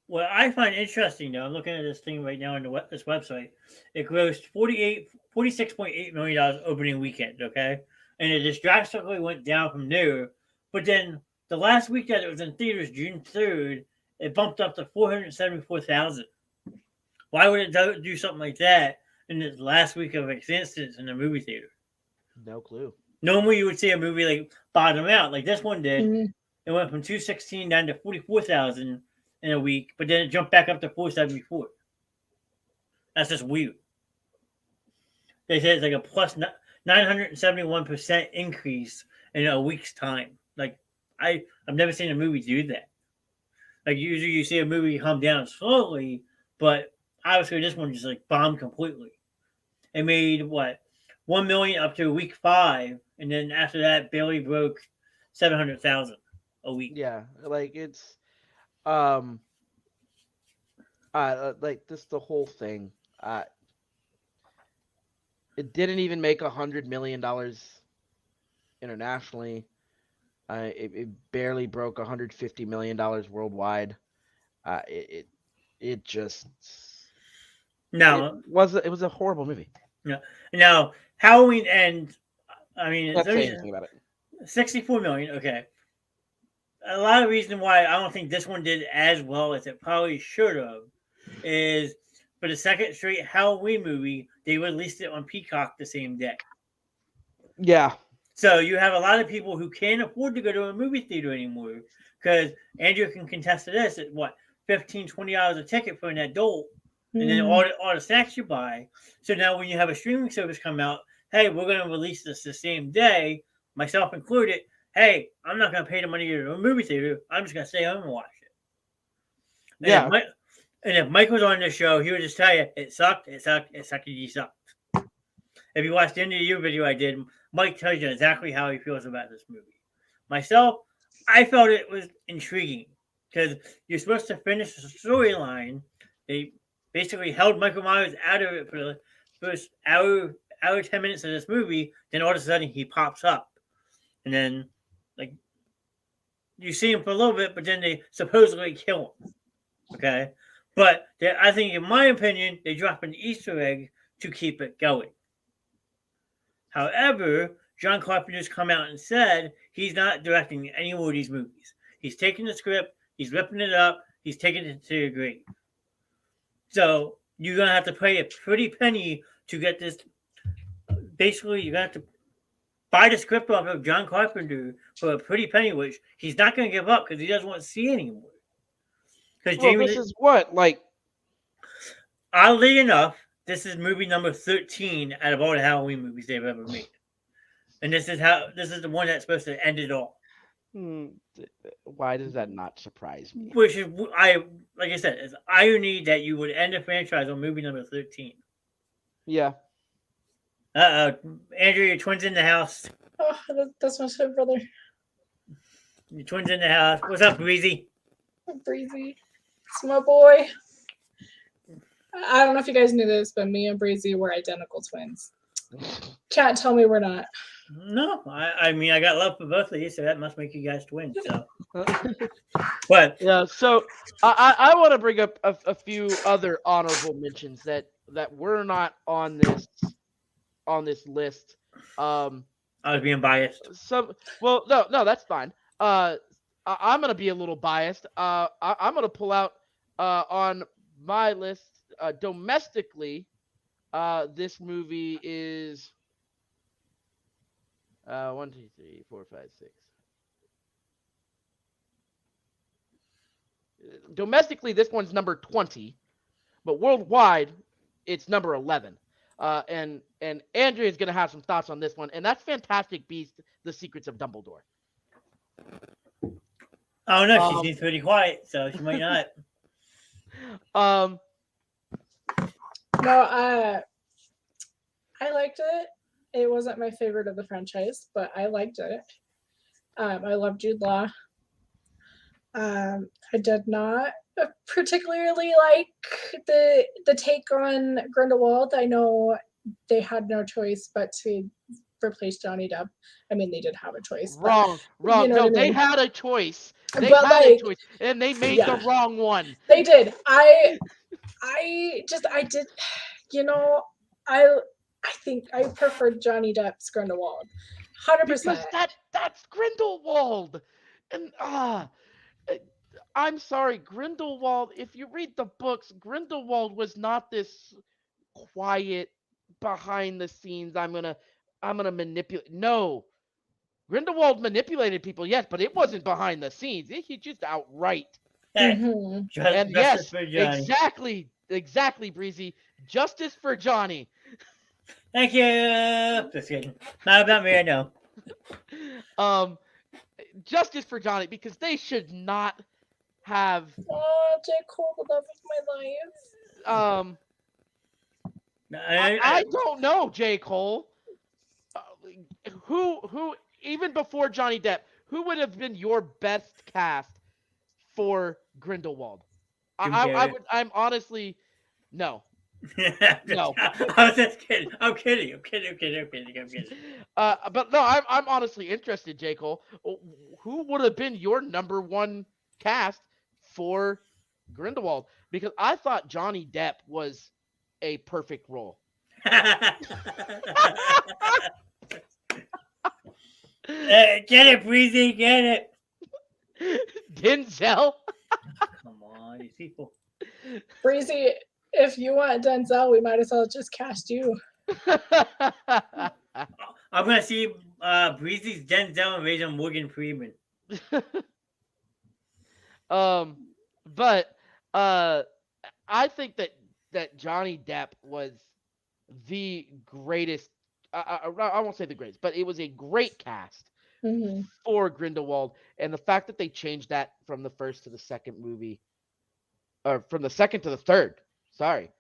What I find interesting, though, I'm looking at this thing right now on this website. It grossed $46.8 million opening weekend, okay? And it just drastically went down from there. But then the last week that it was in theaters, June 3rd, it bumped up to 474,000. Why would it do something like that in the last week of existence in the movie theater? No clue. Normally, you would see a movie like bottom out, like this one did. Mhm. It went from 216 down to 44,000 in a week, but then it jumped back up to 474. That's just weird. They said it's like a plus 971% increase in a week's time. Like I've never seen a movie do that. Like usually you see a movie come down slowly, but obviously this one just like bombed completely. It made what 1 million up to week 5, and then after that barely broke 700,000 a week. Yeah, like it's like this the whole thing. It didn't even make $100 million internationally. It barely broke $150 million worldwide. It just Now, it was a horrible movie. now Halloween Ends. I mean, Can't say anything about it. 64 million. Okay. A lot of reason why I don't think this one did as well as it probably should have is for the second straight Halloween movie, they released it on Peacock the same day. Yeah, So you have a lot of people who can't afford to go to a movie theater anymore because Andrew can contest to this at what $15, $20 a ticket for an adult. and then Mm. all the snacks you buy. So now when you have a streaming service come out, hey, we're going to release this the same day, myself included. Hey, I'm not going to pay the money to the movie theater. I'm just going to stay home and watch it. And Yeah. if Mike was on this show, he would just tell you it sucked, it sucked, it sucked, he sucked. If you watched the end of the year video I did, Mike tells you exactly how he feels about this movie. Myself, I felt it was intriguing because you're supposed to finish the storyline. They basically held Michael Myers out of it for the first hour, 10 minutes of this movie. Then all of a sudden he pops up, and then like you see him for a little bit, but then they supposedly kill him. Okay, but I think, in my opinion, they drop an Easter egg to keep it going. However, John Carpenter's come out and said he's not directing any more of these movies. He's taking the script, he's ripping it up, he's taking it to the grave. So you're gonna have to pay a pretty penny to get this. Basically, you're gonna have to buy the script off of John Carpenter for a pretty penny, which he's not gonna give up because he doesn't want to see anymore. Because Well, this is what, like, oddly enough, this is movie number 13 out of all the Halloween movies they've ever made. And this is the one that's supposed to end it all. why does that not surprise me? Which is, like I said, it's irony that you would end a franchise on movie number 13. Yeah. Andrew, your twin's in the house. Oh, that's my step brother. Your twin's in the house. What's up, Breezy? Breezy. It's my boy. I don't know if you guys knew this, but me and Breezy were identical twins. Can't tell me we're not. No, I mean, I got love for both of you, so that must make you guys twins. So, but Yeah, so I want to bring up a few other honorable mentions that were not on this list. I was being biased. No, that's fine. I'm gonna be a little biased. I'm gonna pull out on my list domestically. This movie is 1, 2, 3, 4, 5, 6. Domestically, this one's number 20, but worldwide, it's number 11. And Andrea is gonna have some thoughts on this one, and that's Fantastic Beasts: The Secrets of Dumbledore. Oh no, she seems pretty quiet, so she might not. No, I liked it. It wasn't my favorite of the franchise, but I liked it. I love Jude Law. I did not particularly like the take on Grindelwald. I know they had no choice but to replace Johnny Depp. I mean, they did have a choice. Wrong. You know No, what I they mean? had a choice. They But, had a like, choice, and they made yeah. the wrong one. They did. I did. You know, I think I preferred Johnny Depp's Grindelwald, 100%. Because that's Grindelwald, and I'm sorry, Grindelwald. If you read the books, Grindelwald was not this quiet behind the scenes. I'm gonna manipulate. No, Grindelwald manipulated people, yes, but it wasn't behind the scenes. He just outright. Mhm. And yes, exactly, Breezy. Justice for Johnny. Thank you. Just kidding. Not about me, I know. Justice for Johnny, because they should not have. Oh, J. Cole, the love of my life. I don't know, J. Cole. Who even before Johnny Depp, who would have been your best cast for Grindelwald? I'm honestly no. No. I was just kidding. I'm kidding. But no, I'm honestly interested, J. Cole. Who would have been your number one cast for Grindelwald? Because I thought Johnny Depp was a perfect role. Get it, Breezy, get it. Denzel. Come on, these people. Breezy, if you want Denzel, we might as well just cast you. I'm gonna see Breezy's Denzel and raise Morgan Freeman. But I think that that Johnny Depp was the greatest. I won't say the greatest, but it was a great cast Hmm. for Grindelwald, and the fact that they changed that from the first to the second movie, or from the second to the third. Sorry,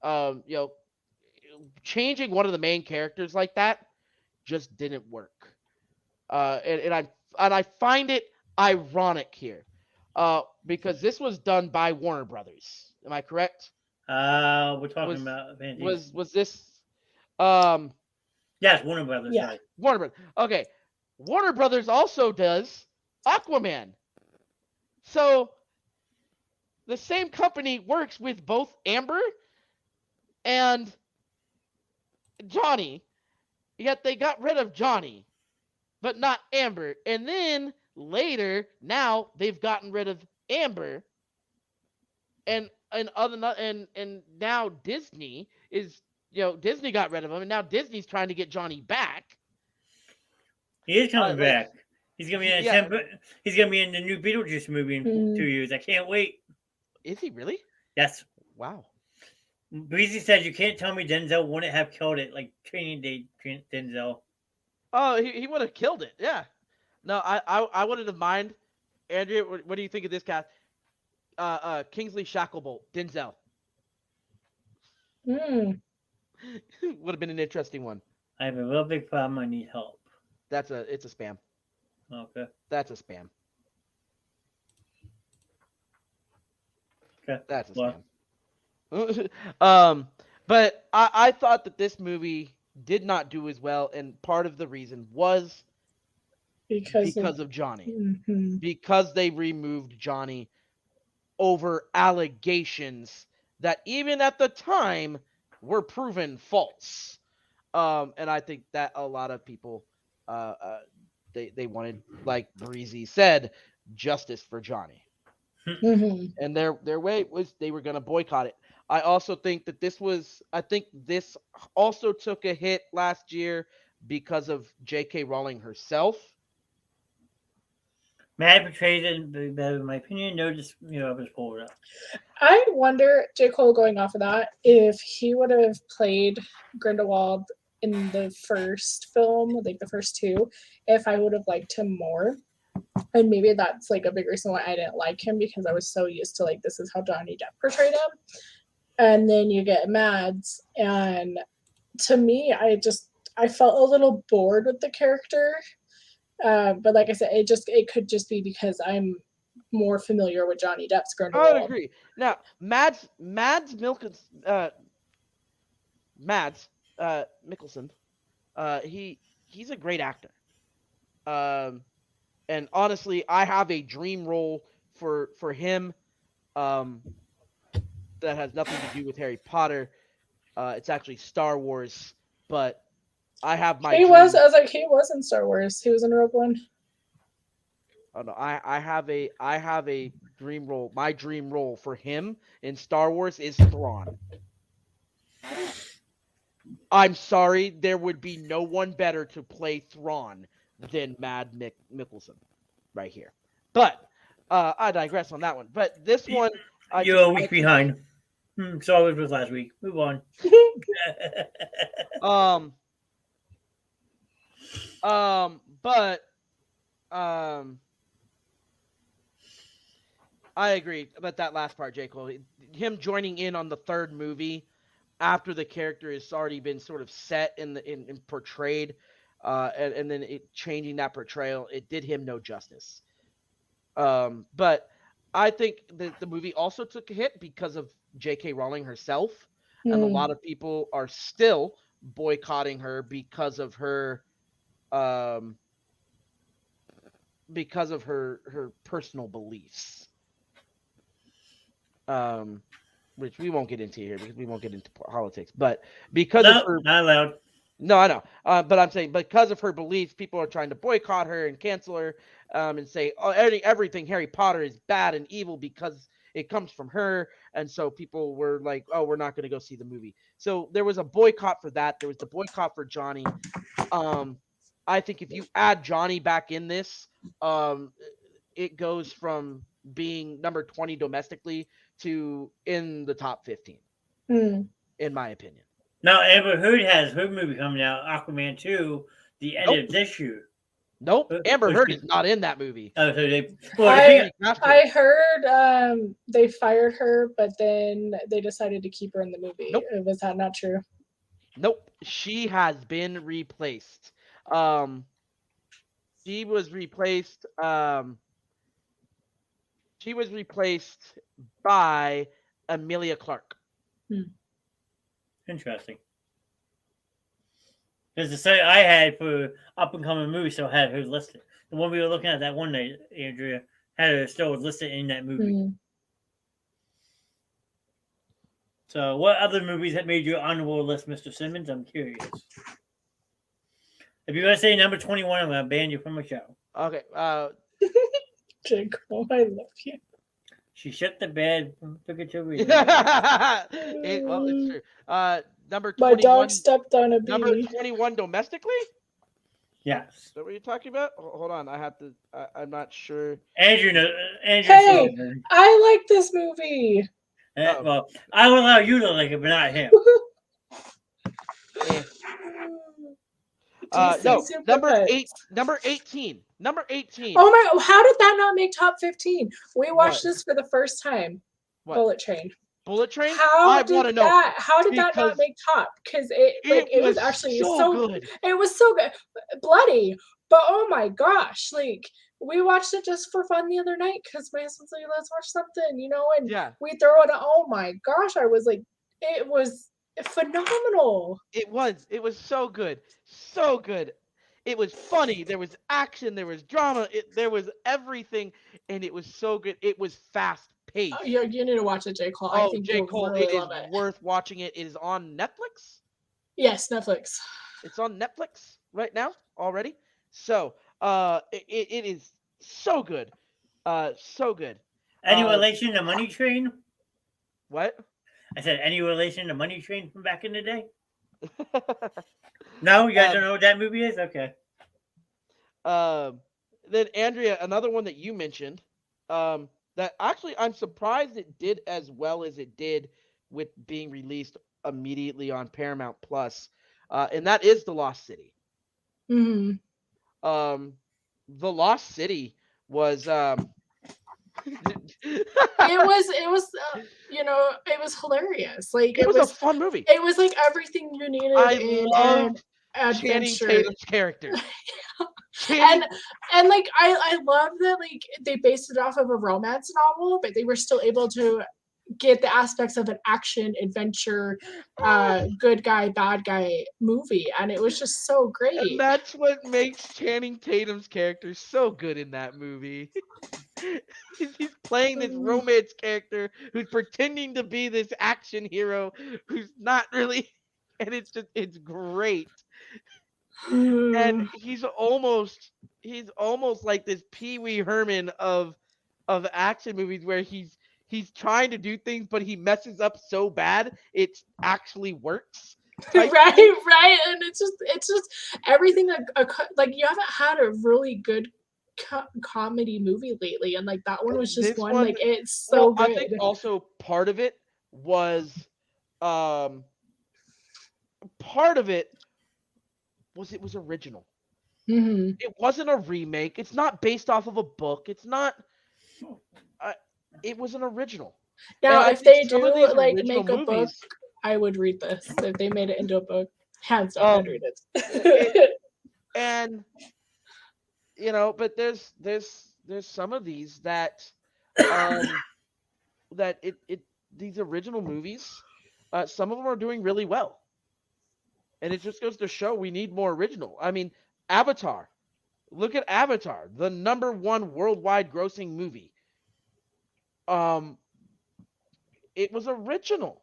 you know, changing one of the main characters like that just didn't work. And I find it ironic here, because this was done by Warner Brothers. Am I correct? We're talking Was about Van was this um Yes, Warner Brothers. Yeah. Sorry. Warner Brothers? Okay, Warner Brothers also does Aquaman. So the same company works with both Amber and Johnny, yet they got rid of Johnny, but not Amber. And then later, now they've gotten rid of Amber, and now Disney is, Disney got rid of him, and now Disney's trying to get Johnny back. He is coming Like, back. He's gonna be in yeah. he's gonna be in the new Beetlejuice movie in Mm. 2 years. I can't wait. Is he really? Yes. Wow. Breezy said you can't tell me Denzel wouldn't have killed it like Training Day Denzel. Oh, he would have killed it. Yeah. No, I wouldn't have mind. Andrea, what do you think of this cast? Kingsley Shacklebolt, Denzel. Mm. Would have been an interesting one. I have a real big problem. I need help. It's a spam. Okay. That's a spam. Okay. That's a Well. spam. But I thought that this movie did not do as well, and part of the reason was Because of Johnny. Mhm. Because they removed Johnny over allegations that even at the time were proven false. And I think that a lot of people, they wanted, like Breezy said, justice for Johnny. Mhm. And their way was they were going to boycott it. I also think that this also took a hit last year because of J.K. Rowling herself. Mad portrayed it better, in my opinion. No, just I was pulled up. I wonder, J. Cole, going off of that, if he would have played Grindelwald in the first film, like the first two, if I would have liked him more. And maybe that's like a big reason why I didn't like him, because I was so used to like this is how Johnny Depp portrayed him. And then you get Mads, and to me, I felt a little bored with the character. But like I said, it could just be because I'm more familiar with Johnny Depp's I would Grindelwald. agree. Now, Mads Mikkelsen, he's a great actor. And honestly, I have a dream role for him, that has nothing to do with Harry Potter. It's actually Star Wars, but I have my. I was like, he was in Star Wars. He was in Rogue One. Oh no, I have a dream role. My dream role for him in Star Wars is Thrawn. I'm sorry, there would be no one better to play Thrawn than Mads Mikkelsen, right here. But I digress on that one. But this one, You're a week behind. So it was last week. Move on. But I agree about that last part, J. Cole. Him joining in on the third movie after the character has already been sort of set in portrayed, and then it changing that portrayal, it did him no justice. But I think that the movie also took a hit because of J.K. Rowling herself, and a lot of people are still boycotting her because of her personal beliefs. Which we won't get into here because we won't get into politics. But because of her, not allowed. No, I know. But I'm saying because of her beliefs, people are trying to boycott her and cancel her, and say everything Harry Potter is bad and evil because it comes from her. And so people were like, "Oh, we're not going to go see the movie." So there was a boycott for that. There was the boycott for Johnny. I think if you add Johnny back in this, it goes from being number 20 domestically to in the top 15, Hmm. in my opinion. Now, Amber Heard has her movie coming out, Aquaman 2, the end Nope. of this year. Nope, Amber Which Heard is- is not in that movie. Oh, so they. I heard they fired her, but then they decided to keep her in the movie. Nope. Was that not true? Nope, she has been replaced. She was replaced. She was replaced by Emilia Clarke. Interesting. Because the site I had for up and coming movies still had her listed. The one we were looking at that one night, Andrea, had her still listed in that movie. Hmm. So, what other movies have made your honorable list, Mr. Simmons? I'm curious. If you're going to say number 21, I'm going to ban you from the show. Okay. J. Cole, I love you. She shut the bed, took it to read. Well, it's true. Number 21. My dog stepped on a Number bee. 21 domestically? Yes. Is that what you're talking about? Hold on, I have to. I'm not sure. Andrew knows. Hey! I like this movie. Well, I will allow you to like it, but not him. Eh. DC No, Super number Pets. 8. Number 18. Number 18. Oh my! How did that not make top 15? We watched What? this for the first time. What? Bullet Train. Bullet Train? How I want to did know. that? How did that because not make top? Because it was actually so good. it was so good, bloody. But oh my gosh, like we watched it just for fun the other night because my husband's like, let's watch something, and Yeah, we throw it. Oh my gosh, I was like, it was phenomenal. it was. It was so good. So good. It was funny. There was action. There was drama. There was everything, and it was so good. It was fast paced. Oh, you need to watch it, J. Cole. I think J. you'll Cole, really it is love it. worth watching. It is on Netflix. Yes, Netflix. It's on Netflix right now already. So, it is so good. So good. Any relation to Money Train? What? I said, any relation to Money Train from back in the day? No, you guys don't know what that movie is? Okay. Then Andrea, another one that you mentioned, that actually I'm surprised it did as well as it did with being released immediately on Paramount Plus, and that is The Lost City. Hmm. The Lost City was It was it was hilarious. Like it was a fun movie. it was like everything you needed I in loved an Channing adventure. Tatum's character. And like I love that like they based it off of a romance novel, but they were still able to get the aspects of an action adventure good guy bad guy movie, and it was just so great. And that's what makes Channing Tatum's character so good in that movie. He's playing this romance character who's pretending to be this action hero who's not really, and it's great. And he's almost like this Pee Wee Herman of action movies where he's trying to do things but he messes up so bad it actually works. right, and it's just everything like you haven't had a really good comedy movie lately, and like that one was just This one one- like it's so good. I think also part of it was it was original. Hmm. It wasn't a remake. It's not based off of a book. It's not. It was an original. Now, And I if they think some do of these like original make a book, movies- I would read this. If they made it into a book, hands down, I'd read it- it. and but there's some of these that that these original movies, some of them are doing really well, and it just goes to show we need more original. I mean, Avatar. Look at Avatar, the #1 worldwide grossing movie. It was original.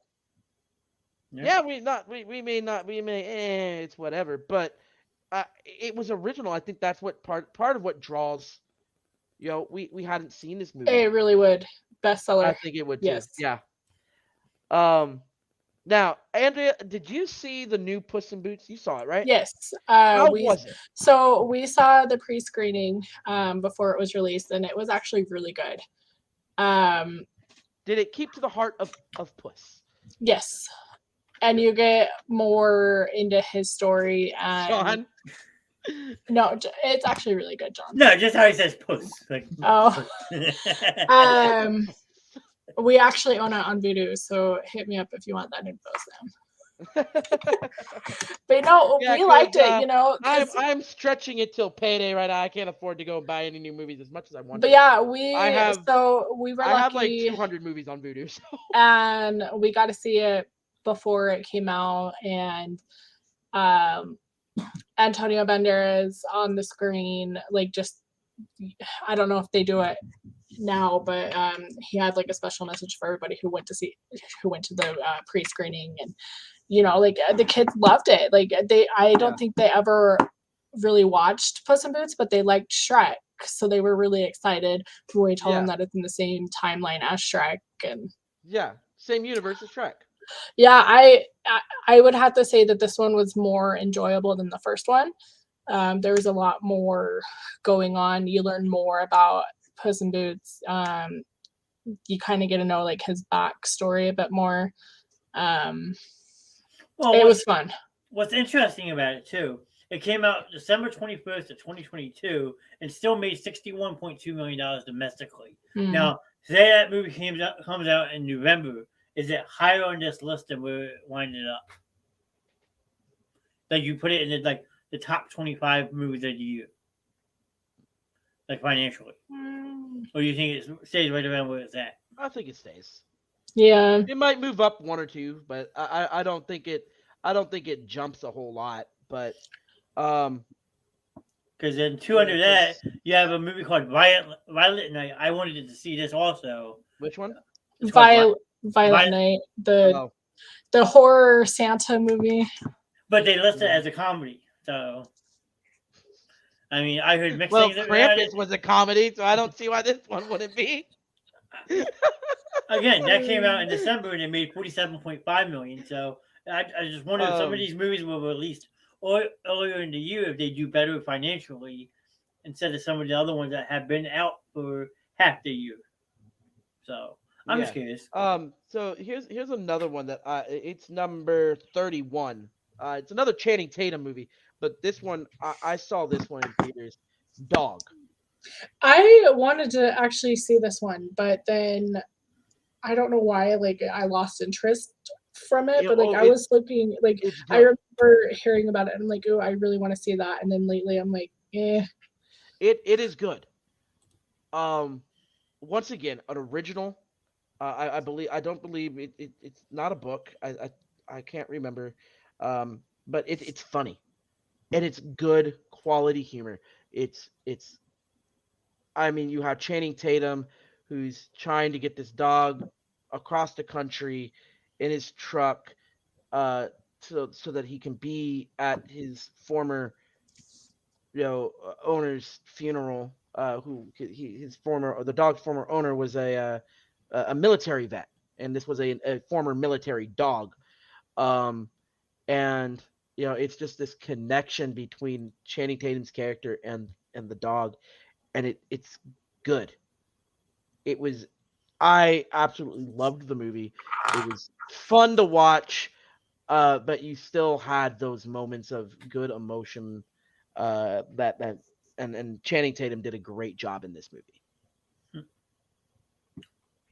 Yeah, it's whatever, but it was original. I think that's what part of what draws. We hadn't seen this movie. It really would bestseller. I think it would too. Yes. Yeah. Now, Andrea, did you see the new Puss in Boots? You saw it, right? Yes. How was it? So we saw the pre-screening before it was released, and it was actually really good. did it keep to the heart of Puss? Yes. And you get more into his story. And Sean? no, it's actually really good, John. No, just how he says puss. Like, Oh. We actually own it on Vudu, so hit me up if you want that info, Sam. But no, Yeah, we liked 'cause, it, you know. 'cause- I'm stretching it till payday right now. I can't afford to go and buy any new movies as much as I want. but to. yeah, have- we were I have like lucky, 200 movies on Vudu. So. and we got to see it before it came out, and Antonio Banderas on the screen, like just I don't know if they do it now, but he had like a special message for everybody who went to the pre-screening, and you know, like the kids loved it. Like I don't think they ever really watched Puss in Boots, but they liked Shrek, so they were really excited when we told them that it's in the same timeline as Shrek. And yeah, same universe as Shrek. yeah, I would have to say that this one was more enjoyable than the first one. There was a lot more going on. You learn more about Puss in Boots. You kind of get to know like his backstory a bit more. well, It was fun. What's interesting about it too, it came out December 21st of 2022 and still made $61.2 million domestically. Now, say that movie comes out in November, is it higher on this list than where it winded up? Like you put it in the top 25 movies of the year, like financially, or do you think it stays right around where it's at? I think it stays. Yeah, It might move up one or two, but I don't think it. I don't think it jumps a whole lot. But because then 200 that you have a movie called Violet Night. I wanted to see this also. Which one? It's called Violet Night, the horror Santa movie. But they list it as a comedy, so I mean, I heard mixed Well, things about it. Krampus was a comedy, so I don't see why this one wouldn't be. Again, that came out in December and it made $47.5 million. So I just wonder if some of these movies were released earlier in the year if they do better financially instead of some of the other ones that have been out for half the year. So I'm just curious. So here's another one that it's number 31. It's another Channing Tatum movie, but this one I saw this one in theaters. Dog. I wanted to actually see this one, but then I don't know why. Like I lost interest from it, but like I was looking. Like I remember hearing about it, and I'm like, oh, I really want to see that. And then lately, I'm like, eh. It is good. Once again, an original. I don't believe it's not a book. I can't remember. But it's funny, and it's good quality humor. It's I mean, you have Channing Tatum, who's trying to get this dog across the country in his truck, so that he can be at his former, owner's funeral. The dog's former owner was a military vet, and this was a former military dog. And it's just this connection between Channing Tatum's character and the dog, and it's good. I absolutely loved the movie. It was fun to watch, but you still had those moments of good emotion. And Channing Tatum did a great job in this movie.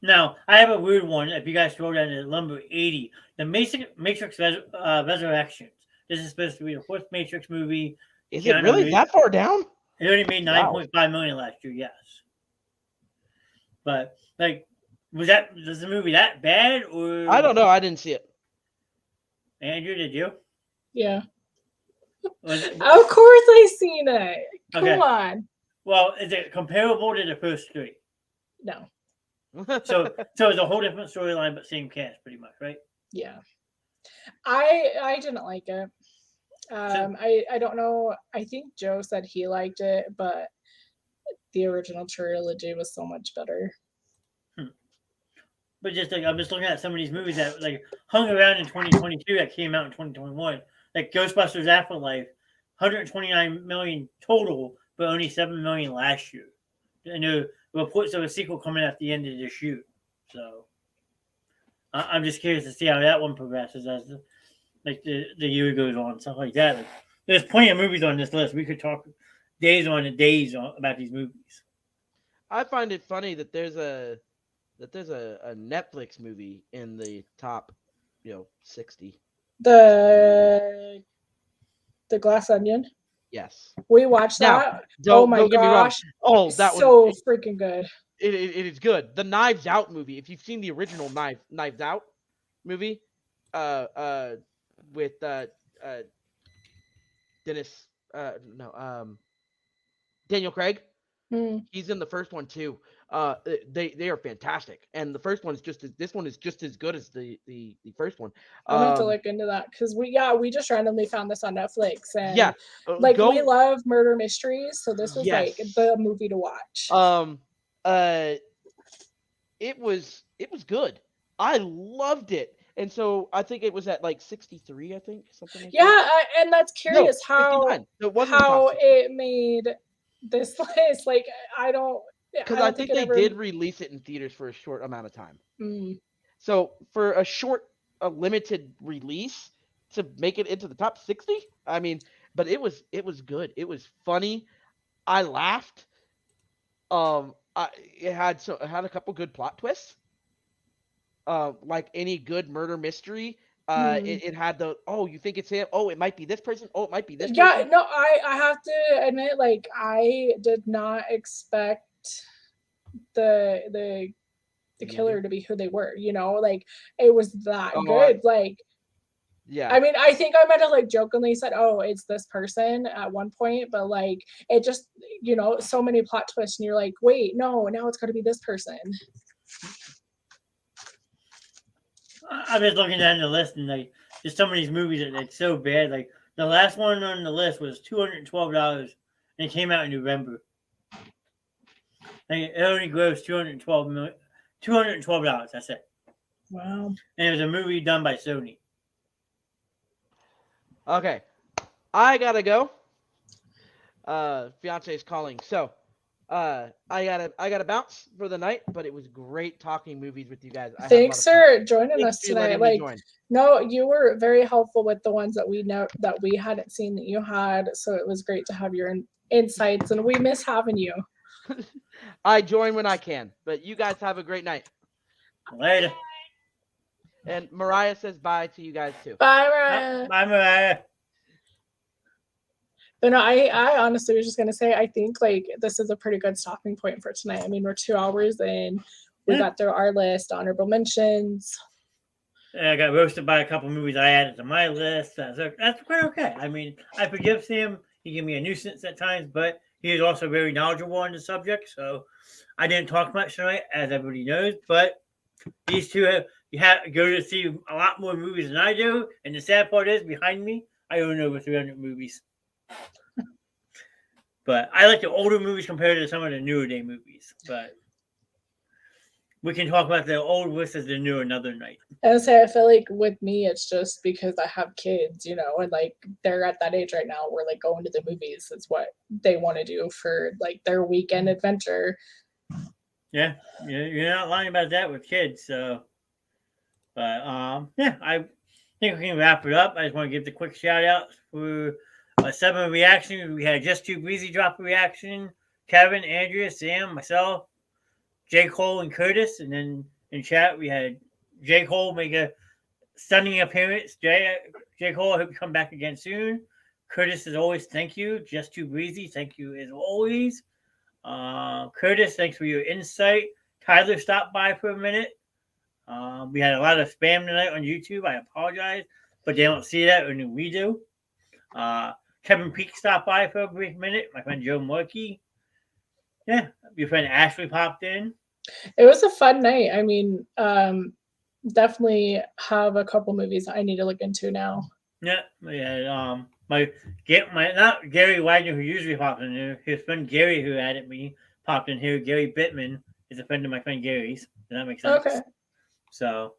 Now, I have a weird one. If you guys scroll down to number 80, the Matrix Resurrections. This is supposed to be the fourth Matrix movie. Is it really that far down? It only made $9.5 million last year, yes. But like, was the movie that bad, or I don't know. I didn't see it. Andrew, did you? Yeah. Of course, I seen it. Come on. Well, is it comparable to the first three? No. So it's a whole different storyline, but same cast, pretty much, right? Yeah. I didn't like it. I don't know. I think Joe said he liked it, but the original trilogy was so much better. But just like I'm just looking at some of these movies that like hung around in 2022 that came out in 2021, like Ghostbusters Afterlife, 129 million total, but only 7 million last year. And there are reports of a sequel coming at the end of this year. So I'm just curious to see how that one progresses as the year goes on, stuff like that. Like, there's plenty of movies on this list. We could talk days on and days about these movies. I find it funny that there's a Netflix movie in the top, 60. The Glass Onion. Yes. We watched Now, that. Don't Oh my get me wrong. gosh. Oh, that so was freaking good. it is good. The Knives Out movie. If you've seen the original Knives Out movie, with Dennis, Daniel Craig. Hmm. He's in the first one too. They are fantastic, and the first one is this one is just as good as the first one. I'm gonna have to look into that because we just randomly found this on Netflix and Yeah, like go. we love murder mysteries, so this was like Yes. the movie to watch. It was good. I loved it, and so I think it was at like 63. I think something like that. And that's curious how 59. It wasn't the top how 60. it made this list. Like I don't Because I I don't think it they ever. did release it in theaters for a short amount of time. Mm. So for a limited release to make it into the top 60, I mean, but it was good. It was funny. I laughed. It had a couple good plot twists. Like any good murder mystery, it had you think it's him? Oh, it might be this person. Oh, it might be this Yeah, person. no, I have to admit, like I did not expect the killer to be who they were, like it was that good. Like Yeah. I mean, I think I might have like jokingly said, "Oh, it's this person" at one point, but like it just, so many plot twists, and you're like, "Wait, no, now it's got to be this person." I'm just looking down the list and like just some of these movies that it's so bad. Like the last one on the list was $212 and it came out in November. Like, it only grossed $212. That's it. Wow. And it was a movie done by Sony. Okay, I gotta go. Fiance's calling, so I gotta bounce for the night. But it was great talking movies with you guys. Thanks for joining Thanks us for tonight. letting me Like, join. no, you were very helpful with the ones that we know that we hadn't seen that you had. So it was great to have your insights, and we miss having you. I join when I can, but you guys have a great night. Later. And Mariah says bye to you guys too. Bye, Mariah. Bye, Mariah. But no, I honestly was just gonna say I think like this is a pretty good stopping point for tonight. I mean, we're 2 hours in. We got through our list, honorable mentions. I got roasted by a couple movies I added to my list. That's quite okay. I mean, I forgive Sam. He gave me a nuisance at times, but he is also very knowledgeable on the subject. So I didn't talk much tonight, as everybody knows. But these two, you have go to see a lot more movies than I do. And the sad part is, behind me, I own over 300 movies. But I like the older movies compared to some of the newer day movies. But we can talk about the old versus the new another night. And say I feel like with me, it's just because I have kids, and like they're at that age right now where like going to the movies is what they want to do for like their weekend adventure. Yeah, you're not lying about that with kids. So, but yeah, I think we can wrap it up. I just want to give the quick shout out for 7 reactions. We had Just Too Breezy drop a reaction. Kevin, Andrea, Sam, myself, J. Cole, and Curtis. And then in chat, we had J. Cole make a stunning appearance. J. Cole, I hope you come back again soon. Curtis, as always, thank you. Just Too Breezy, thank you as always. Curtis, thanks for your insight. Tyler stopped by for a minute. We had a lot of spam tonight on YouTube. I apologize, but they don't see that, only we do. Kevin Peak stopped by for a brief minute. My friend Joe Morkey. Yeah, your friend Ashley popped in. It was a fun night. I mean, definitely have a couple movies I need to look into now. Yeah, my not Gary Wagner, who usually pops in here. His friend Gary, who added me, popped in here. Gary Bittman is a friend of my friend Gary's. Does that make sense? Okay. So,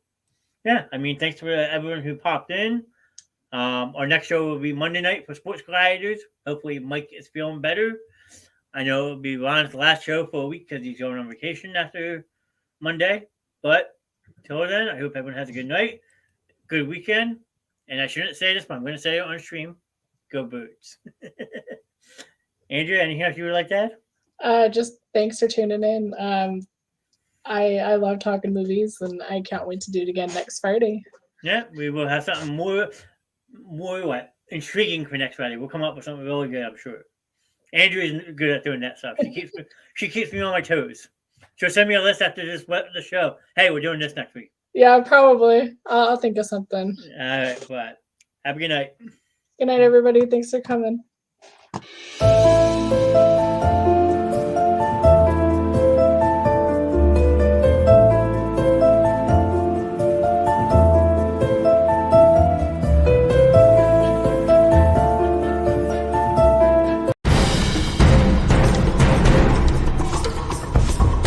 yeah, I mean, thanks for everyone who popped in. Our next show will be Monday night for Sports Gladiators. Hopefully, Mike is feeling better. I know it'll be Ron's last show for a week because he's going on vacation after Monday. But Till then, I hope everyone has a good night, good weekend, and I shouldn't say this, but I'm going to say it on stream. Go Birds. Andrea, anything else you would like to add? Just thanks for tuning in. I love talking movies, and I can't wait to do it again next Friday. Yeah, we will have something more what intriguing for next Friday. We'll come up with something really good, I'm sure. Andrea's good at doing that stuff. She keeps me on my toes. She'll send me a list after the show. Hey, we're doing this next week. Yeah, probably. I'll think of something. All right, but have a good night. Good night, everybody. Thanks for coming.